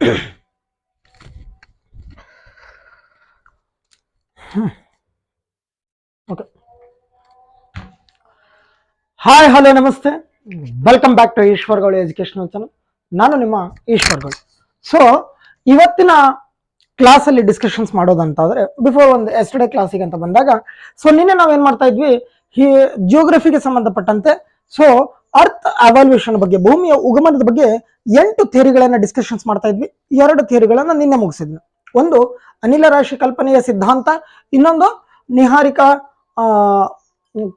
Okay, hi hello ನಮಸ್ತೆ, welcome back to ಈಶ್ವರ್ಗಳು educational channel. ನಾನು ನಿಮ್ಮ ಈಶ್ವರ್ಗಳು. ಸೊ ಇವತ್ತಿನ ಕ್ಲಾಸಲ್ಲಿ ಡಿಸ್ಕಷನ್ಸ್ ಮಾಡೋದಂತಾದ್ರೆ, ಬಿಫೋರ್ ಒಂದು ಎಸ್ಟರ್ಡೇ ಕ್ಲಾಸಿಗೆ ಅಂತ ಬಂದಾಗ, ಸೊ ನಿನ್ನೆ ನಾವೇನ್ ಮಾಡ್ತಾ ಇದ್ವಿ, ಈ ಜಿಯೋಗ್ರಫಿಗೆ ಸಂಬಂಧಪಟ್ಟಂತೆ ಸೊ ಅರ್ತ್ ಅವಾಲ್ಯೂಷನ್ ಬಗ್ಗೆ, ಭೂಮಿಯ ಉಗಮನದ ಬಗ್ಗೆ 8 ಥಿಯರಿಗಳನ್ನ ಡಿಸ್ಕಷನ್ಸ್ ಮಾಡ್ತಾ ಇದ್ವಿ. 2 ಥಿಯರಿಗಳನ್ನ ನಿನ್ನೆ ಮುಗಿಸಿದ್ವಿ. ಒಂದು ಅನಿಲ ರಾಶಿ ಕಲ್ಪನೆಯ ಸಿದ್ಧಾಂತ, ಇನ್ನೊಂದು ನಿಹಾರಿಕಾ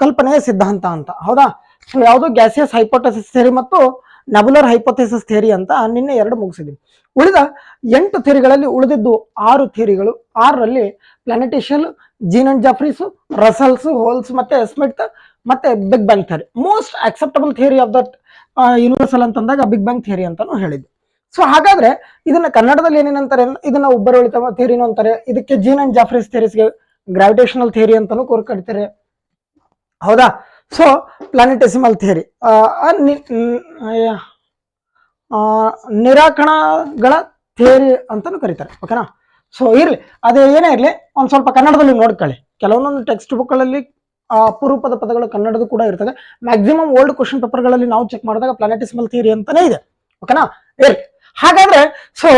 ಕಲ್ಪನೆಯ ಸಿದ್ಧಾಂತ ಅಂತ. ಹೌದಾ? ಸೊ ಯಾವುದು ಗ್ಯಾಸಿಯಸ್ ಹೈಪೋಥೆಸಿಸ್ ಥಿಯರಿ ಮತ್ತು ನೆಬುಲರ್ ಹೈಪೋಥೆಸಿಸ್ ಥಿಯರಿ ಅಂತ ನಿನ್ನೆ 2 ಮುಗಿಸಿದ್ವಿ. ಉಳಿದ 8 ಥಿಯರಿಗಳಲ್ಲಿ ಉಳಿದಿದ್ದು 6 ಥಿಯರಿಗಳು. 6ರಲ್ಲಿ planetesimal, Jeans and Jeffreys, Russell's, Hoyle's ಮತ್ತೆ ಸ್ಮಿತ್ ಮತ್ತೆ big bang theory. Most acceptable theory of that universal ಅಂತಂದಾಗ ಬಿಗ್ ಬ್ಯಾಂಗ್ ಥಿಯರಿ ಅಂತಾನು ಹೇಳಿದ್ವಿ. ಸೊ ಹಾಗಾದ್ರೆ ಇದನ್ನ ಕನ್ನಡದಲ್ಲಿ ಏನೇನಂತಾರೆ, ಇದನ್ನ ಉಬ್ಬರವಳಿತ ಥಿಯರಿನೂ ಅಂತಾರೆ. ಇದಕ್ಕೆ ಜೀನ್ ಅಂಡ್ ಜಾಫ್ರೀಸ್ ಥಿಯರಿಸ್ಗೆ ಗ್ರಾವಿಟೇಷನಲ್ ಥಿಯರಿ ಅಂತಾನು ಕರೀತಾರೆ. ಹೌದಾ? ಸೊ ಪ್ಲಾನೆಟೆಸಿಮಲ್ ಥಿಯರಿ, ನಿರಾಕರಣಗಳ ಥಿಯರಿ ಅಂತಾನು ಕರೀತಾರೆ. ಓಕೆನಾ? ಸೊ ಇರ್ಲಿ, ಅದೇ ಏನೇ ಇರ್ಲಿ, ಒಂದ್ ಸ್ವಲ್ಪ ಕನ್ನಡದಲ್ಲಿ ನೋಡ್ಕೊಳ್ಳಿ. ಕೆಲವೊಂದೊಂದು ಟೆಕ್ಸ್ಟ್ ಬುಕ್ಗಳಲ್ಲಿ ಅಪರೂಪದ ಪದಗಳು ಕನ್ನಡದ ಕೂಡ ಇರ್ತದೆ. ಮ್ಯಾಕ್ಸಿಮಮ್ ಓಲ್ಡ್ ಕ್ವಶನ್ ಪೇಪರ್ಗಳಲ್ಲಿ ನಾವು ಚೆಕ್ ಮಾಡಿದಾಗ ಪ್ಲಾನೆಟೆಸಿಮಲ್ ಥಿಯರಿ ಅಂತಾನೆ ಇದೆ. ಓಕೆನಾ? ಇರ್ಲಿ, ಹಾಗಾದ್ರೆ ಸೊ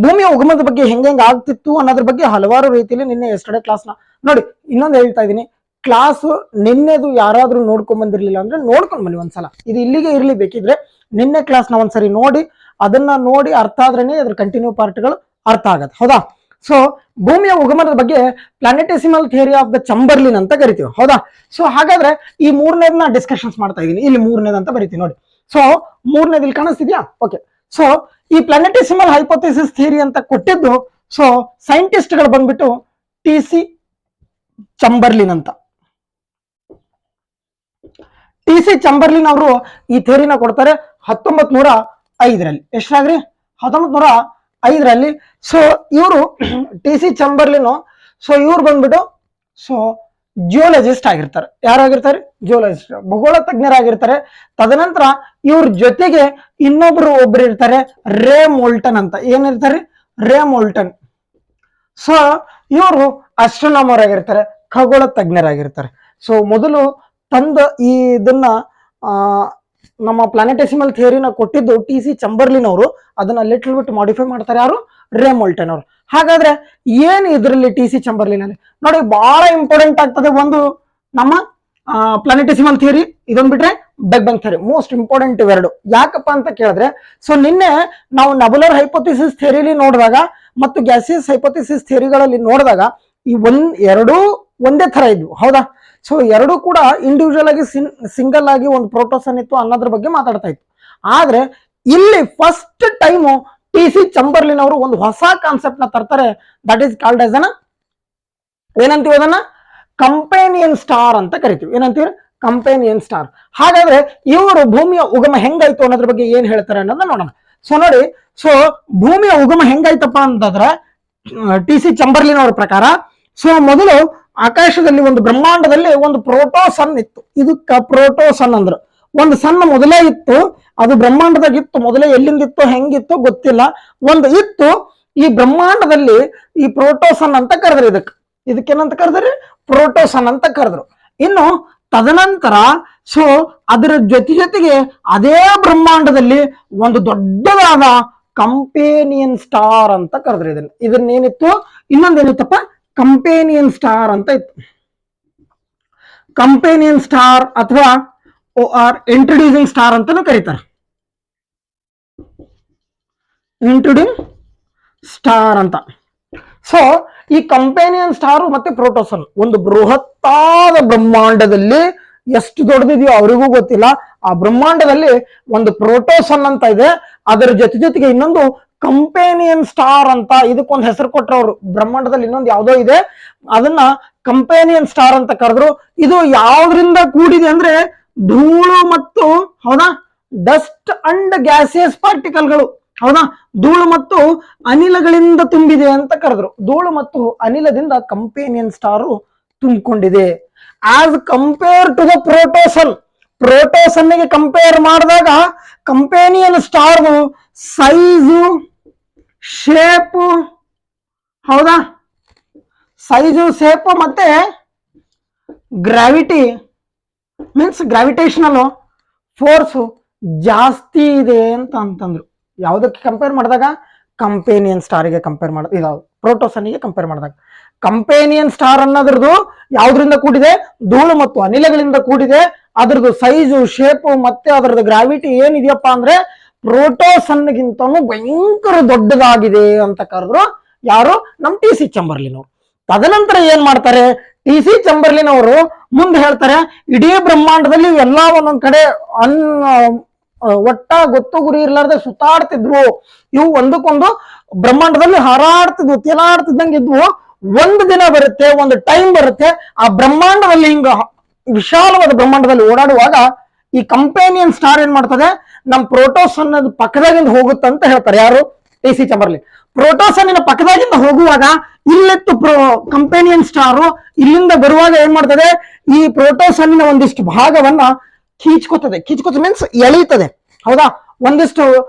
ಭೂಮಿಯ ಉಗಮದ ಬಗ್ಗೆ ಹೆಂಗ್ ಆಗ್ತಿತ್ತು ಅನ್ನೋದ್ರ ಬಗ್ಗೆ ಹಲವಾರು ರೀತಿಯಲ್ಲಿ ನಿನ್ನೆ ಎಸ್ಟರ್ಡೇ ಕ್ಲಾಸ್ನ ನೋಡಿ. ಇನ್ನೊಂದು ಹೇಳ್ತಾ ಇದ್ದೀನಿ, ಕ್ಲಾಸ್ ನಿನ್ನೆದು ಯಾರಾದ್ರೂ ನೋಡ್ಕೊಂಡ್ ಬಂದಿರ್ಲಿಲ್ಲ ಅಂದ್ರೆ ನೋಡ್ಕೊಂಡ್ ಬನ್ನಿ ಒಂದ್ಸಲ. ಇದು ಇಲ್ಲಿಗೆ ಇರ್ಲಿ, ಬೇಕಿದ್ರೆ ನಿನ್ನೆ ಕ್ಲಾಸ್ನ ಒಂದ್ಸರಿ ನೋಡಿ, ಅದನ್ನ ನೋಡಿ ಅರ್ಥ ಆದ್ರೇನೆ ಅದ್ರ ಕಂಟಿನ್ಯೂ ಪಾರ್ಟ್ಗಳು ಅರ್ಥ ಆಗತ್ತೆ. ಹೌದಾ? ಸೊ ಭೂಮಿಯ ಉಗಮನದ ಬಗ್ಗೆ ಪ್ಲಾನೆಟೆಸಿಮಲ್ ಥಿಯರಿ ಆಫ್ ದ ಚಂಬರ್ಲಿನ್ ಅಂತ ಕರಿತೀವಿ. ಹೌದಾ? ಸೊ ಹಾಗಾದ್ರೆ ಈ 3ನೇದನ್ನ ಡಿಸ್ಕಷನ್ಸ್ ಮಾಡ್ತಾ ಇದೀನಿ. ಇಲ್ಲಿ 3ನೇದು ಅಂತ ಬರಿತೀವಿ ನೋಡಿ. ಸೊ 3ನೇದು ಇಲ್ಲಿ ಕಾಣಿಸ್ತಿದ್ಯಾ? ಓಕೆ. ಸೊ ಈ ಪ್ಲಾನೆಟೆಸಿಮಲ್ ಹೈಪೋಥೆಸಿಸ್ ಥಿಯರಿ ಅಂತ ಕೊಟ್ಟಿದ್ದು ಸೊ ಸೈಂಟಿಸ್ಟ್ ಗಳು ಬಂದ್ಬಿಟ್ಟು ಟಿ.ಸಿ. ಚಂಬರ್ಲಿನ್ ಅಂತ. ಟಿ.ಸಿ. ಚಂಬರ್ಲಿನ್ ಅವರು ಈ ಥಿಯರಿನ ಕೊಡ್ತಾರೆ 1905ರಲ್ಲಿ. ಎಷ್ಟಾಗ್ರಿ? 1905ರಲ್ಲಿ. ಸೊ ಇವರು ಟಿ.ಸಿ. ಚಂಬರ್ಲಿನ್, ಸೊ ಇವ್ರು ಬಂದ್ಬಿಟ್ಟು ಸೊ ಜಿಯೋಲಜಿಸ್ಟ್ ಆಗಿರ್ತಾರೆ. ಯಾರಾಗಿರ್ತಾರೆ? ಜಿಯೋಲಜಿಸ್ಟ್, ಭೂಗೋಳ ತಜ್ಞರಾಗಿರ್ತಾರೆ. ತದನಂತರ ಇವ್ರ ಜೊತೆಗೆ ಒಬ್ರು ಇರ್ತಾರೆ, ರೇ ಮೋಲ್ಟನ್ ಅಂತ. ಏನಿರ್ತಾರೆ? ರೇ ಮೋಲ್ಟನ್. ಸೊ ಇವರು ಆಸ್ಟ್ರೋನಾಮರ್ ಆಗಿರ್ತಾರೆ, ಖಗೋಳ ತಜ್ಞರಾಗಿರ್ತಾರೆ. ಸೊ ಮೊದಲು ಇದನ್ನ ನಮ್ಮ ಪ್ಲಾನೆಟೆಸಿಮಲ್ ಥಿಯರಿನ ಕೊಟ್ಟಿದ್ದು ಟಿ.ಸಿ. ಚಂಬರ್ಲಿನ್ ಅವರು. ಅದನ್ನ ಲಿಟಲ್ ಬಿಟ್ ಮಾಡಿಫೈ ಮಾಡ್ತಾರೆ ಯಾರು? ರೇ ಮೋಲ್ಟನ್ ಅವರು. ಹಾಗಾದ್ರೆ ಏನು ಇದರಲ್ಲಿ ಟಿ.ಸಿ. ಚಂಬರ್ಲಿನ್ ಅಲ್ಲಿ ನೋಡಿ ಬಹಳ ಇಂಪಾರ್ಟೆಂಟ್ ಆಗ್ತದೆ. ಒಂದು ನಮ್ಮ ಪ್ಲಾನೆಟೆಸಿಮಲ್ ಥಿಯರಿ, ಇದೊಂದು ಬಿಟ್ರೆ big bang theory. Most important ಇವೆರಡು. ಯಾಕಪ್ಪ ಅಂತ ಕೇಳಿದ್ರೆ, ಸೊ ನಿನ್ನೆ ನಾವು ನೆಬುಲರ್ ಹೈಪೋಥೆಸಿಸ್ ಥಿಯರಿಲಿ ನೋಡಿದಾಗ ಮತ್ತು ಗ್ಯಾಸಿಯಸ್ ಹೈಪೋಥೆಸಿಸ್ ಥಿಯರಿಗಳಲ್ಲಿ ನೋಡಿದಾಗ ಈ ಎರಡೂ ಒಂದೇ ತರ ಇದ್ವು. ಹೌದಾ? ಸೊ ಎರಡೂ ಕೂಡ ಇಂಡಿವಿಜುವಲ್ ಆಗಿ ಸಿಂಗಲ್ ಆಗಿ ಒಂದು ಪ್ರೋಟೋಸನ್ ಇತ್ತು ಅನ್ನೋದ್ರ ಬಗ್ಗೆ ಮಾತಾಡ್ತಾ ಇತ್ತು. ಆದ್ರೆ ಇಲ್ಲಿ ಫಸ್ಟ್ ಟೈಮು ಟಿ.ಸಿ. ಚಂಬರ್ಲಿನ್ ಅವರು ಒಂದು ಹೊಸ ಕಾನ್ಸೆಪ್ಟ್ ನ ತರ್ತಾರೆ. ದಟ್ ಈಸ್ ಕಾಲ್ಡ್ ಆಸ್ ಏನಂತೀವಿ ಅದನ್ನ? ಕಂಪೇನಿಯನ್ ಸ್ಟಾರ್ ಅಂತ ಕರಿತೀವಿ. ಏನಂತೀವಿ? ಕಂಪೇನಿಯನ್ ಸ್ಟಾರ್. ಹಾಗಾದ್ರೆ ಇವರು ಭೂಮಿಯ ಉಗಮ ಹೆಂಗಾಯ್ತು ಅನ್ನೋದ್ರ ಬಗ್ಗೆ ಏನ್ ಹೇಳ್ತಾರೆ ಅನ್ನೋದನ್ನ ನೋಡೋಣ. ಸೊ ನೋಡಿ, ಸೊ ಭೂಮಿಯ ಉಗಮ ಹೆಂಗಾಯ್ತಪ್ಪ ಅಂತಂದ್ರೆ ಟಿ.ಸಿ. ಚಂಬರ್ಲಿನ್ ಅವರ ಪ್ರಕಾರ, ಸೊ ಮೊದಲು ಆಕಾಶದಲ್ಲಿ ಒಂದು ಬ್ರಹ್ಮಾಂಡದಲ್ಲಿ ಒಂದು ಪ್ರೋಟೋಸನ್ ಇತ್ತು. ಇದಕ್ಕ ಪ್ರೋಟೋಸನ್ ಅಂದ್ರು. ಒಂದು ಸಣ್ಣ ಮೊದಲೇ ಇತ್ತು, ಅದು ಬ್ರಹ್ಮಾಂಡದಾಗಿತ್ತು. ಮೊದಲೇ ಎಲ್ಲಿಂದಿತ್ತು ಹೆಂಗಿತ್ತು ಗೊತ್ತಿಲ್ಲ, ಒಂದು ಇತ್ತು. ಈ ಬ್ರಹ್ಮಾಂಡದಲ್ಲಿ ಈ ಪ್ರೋಟೋಸನ್ ಅಂತ ಕರೆದ್ರು. ಇದಕ್ಕೇನಂತ ಕರೆದ್ರಿ? ಪ್ರೋಟೋಸನ್ ಅಂತ ಕರೆದ್ರು. ಇನ್ನು ತದನಂತರ ಸೊ ಅದರ ಜೊತೆಗೆ ಅದೇ ಬ್ರಹ್ಮಾಂಡದಲ್ಲಿ ಒಂದು ದೊಡ್ಡದಾದ ಕಂಪೇನಿಯನ್ ಸ್ಟಾರ್ ಅಂತ ಕರೆದ್ರು. ಇದನ್ನೇನಿತ್ತು? ಇನ್ನೊಂದೇನಿತ್ತಪ್ಪ? ಕಂಪೇನಿಯನ್ ಸ್ಟಾರ್ ಅಂತ ಇತ್ತು. ಕಂಪೇನಿಯನ್ ಸ್ಟಾರ್ ಅಥವಾ ಇಂಟ್ರೊಡ್ಯೂಸಿಂಗ್ ಸ್ಟಾರ್ ಅಂತಾನು ಕರೀತಾರೆ. ಇಂಟ್ರೊಡ್ಯೂಸಿಂಗ್ ಸ್ಟಾರ್ ಅಂತ. ಸೊ ಈ ಕಂಪೇನಿಯನ್ ಸ್ಟಾರ್ ಮತ್ತೆ ಪ್ರೋಟೋಸನ್ ಒಂದು ಬೃಹತ್ತಾದ ಬ್ರಹ್ಮಾಂಡದಲ್ಲಿ, ಎಷ್ಟು ದೊಡ್ಡದಿದೆಯೋ ಅವರಿಗೂ ಗೊತ್ತಿಲ್ಲ, ಆ ಬ್ರಹ್ಮಾಂಡದಲ್ಲಿ ಒಂದು ಪ್ರೋಟೋಸನ್ ಅಂತ ಇದೆ. ಅದರ ಜೊತೆಗೆ ಇನ್ನೊಂದು ಕಂಪೇನಿಯನ್ ಸ್ಟಾರ್ ಅಂತ, ಇದಕ್ಕೊಂದು ಹೆಸರು ಕೊಟ್ಟರು ಅವರು. ಬ್ರಹ್ಮಾಂಡದಲ್ಲಿ ಇನ್ನೊಂದು ಯಾವುದೋ ಇದೆ, ಅದನ್ನ ಕಂಪೇನಿಯನ್ ಸ್ಟಾರ್ ಅಂತ ಕರೆದ್ರು. ಇದು ಯಾವ್ದ್ರಿಂದ ಕೂಡಿದೆ ಅಂದ್ರೆ ಧೂಳು ಮತ್ತು, ಹೌದಾ, ಡಸ್ಟ್ ಅಂಡ್ ಗ್ಯಾಸಿಯಸ್ ಪಾರ್ಟಿಕಲ್ಗಳು. ಹೌದಾ? ಧೂಳು ಮತ್ತು ಅನಿಲಗಳಿಂದ ತುಂಬಿದೆ ಅಂತ ಕರೆದ್ರು. ಧೂಳು ಮತ್ತು ಅನಿಲದಿಂದ ಕಂಪೇನಿಯನ್ ಸ್ಟಾರ್ ತುಂಬಿಕೊಂಡಿದೆ. As compare to the protosun, ಪ್ರೋಟೋಸನ್ನಿಗೆ ಕಂಪೇರ್ ಮಾಡಿದಾಗ ಕಂಪೇನಿಯನ್ ಸ್ಟಾರ್ ಸೈಜು ಶೇಪು, ಹೌದಾ, ಸೈಜು, ಶೇಪು ಮತ್ತೆ ಗ್ರಾವಿಟಿ ಮೀನ್ಸ್ ಗ್ರಾವಿಟೇಷನಲ್ ಫೋರ್ಸು ಜಾಸ್ತಿ ಇದೆ ಅಂತಂದ್ರು. ಯಾವುದಕ್ಕೆ ಕಂಪೇರ್ ಮಾಡಿದಾಗ? ಕಂಪೇನಿಯನ್ ಸ್ಟಾರಿಗೆ ಕಂಪೇರ್ ಮಾಡ, ಇದಾವ್ ಪ್ರೋಟೋಸನ್ನಿಗೆ ಕಂಪೇರ್ ಮಾಡಿದಾಗ. ಕಂಪೇನಿಯನ್ ಸ್ಟಾರ್ ಅನ್ನೋದ್ರದ್ದು ಯಾವ್ದ್ರಿಂದ ಕೂಡಿದೆ? ಧೂಳು ಮತ್ತು ಅನಿಲಗಳಿಂದ ಕೂಡಿದೆ. ಅದ್ರದ್ದು ಸೈಜು, ಶೇಪು ಮತ್ತೆ ಅದರದ್ದು ಗ್ರಾವಿಟಿ ಏನಿದೆಯಪ್ಪ ಅಂದ್ರೆ ಪ್ರೋಟೋಸನ್ಗಿಂತನೂ ಭಯಂಕರ ದೊಡ್ಡದಾಗಿದೆ ಅಂತ ಕರೆದ್ರು ಯಾರು? ನಮ್ ಟಿ ಸಿ ಚಂಬರ್ಲಿನ್ ಅವರು. ತದನಂತರ ಏನ್ ಮಾಡ್ತಾರೆ ಟಿ ಸಿ ಚಂಬರ್ಲಿನ್ ಅವರು? ಮುಂದೆ ಹೇಳ್ತಾರೆ, ಇಡೀ ಬ್ರಹ್ಮಾಂಡದಲ್ಲಿ ಎಲ್ಲಾ ಒಂದೊಂದ್ ಕಡೆ ಒಟ್ಟ ಗೊತ್ತು ಗುರಿ ಇರ್ಲಾರ್ದೆ ಸುತ್ತಾಡ್ತಿದ್ವು. ಇವು ಒಂದಕ್ಕೊಂದು ಬ್ರಹ್ಮಾಂಡದಲ್ಲಿ ಹಾರಾಡ್ತಿದ್ವು, ತೇಲಾಡ್ತಿದ್ದಂಗೆ ಇದ್ವು. ಒಂದು ದಿನ ಬರುತ್ತೆ, ಒಂದು ಟೈಮ್ ಬರುತ್ತೆ, ಆ ಬ್ರಹ್ಮಾಂಡದಲ್ಲಿ ಹಿಂಗ ವಿಶಾಲವಾದ ಬ್ರಹ್ಮಾಂಡದಲ್ಲಿ ಓಡಾಡುವಾಗ ಈ ಕಂಪೇನಿಯನ್ ಸ್ಟಾರ್ ಏನ್ ಮಾಡ್ತದೆ? ನಮ್ ಪ್ರೋಟೋಸನ್ ಪಕ್ಕದಾಗಿಂದ ಹೋಗುತ್ತಂತ ಹೇಳ್ತಾರೆ ಯಾರು? T C ಚಂಬರ್ಲಿನ್. ಪ್ರೋಟೋಸನ್ನಿನ ಪಕ್ಕದಾಗಿಂದ ಹೋಗುವಾಗ ಇಲ್ಲಿತ್ತು ಕಂಪೇನಿಯನ್ ಸ್ಟಾರು, ಇಲ್ಲಿಂದ ಬರುವಾಗ ಏನ್ ಮಾಡ್ತದೆ? ಈ ಪ್ರೋಟೋಸನ್ನಿನ ಒಂದಿಷ್ಟು ಭಾಗವನ್ನ ಕೀಚ್ಕೋತದೆ ಮೀನ್ಸ್ ಎಳೀತದೆ, ಹೌದಾ? ಒಂದಿಷ್ಟು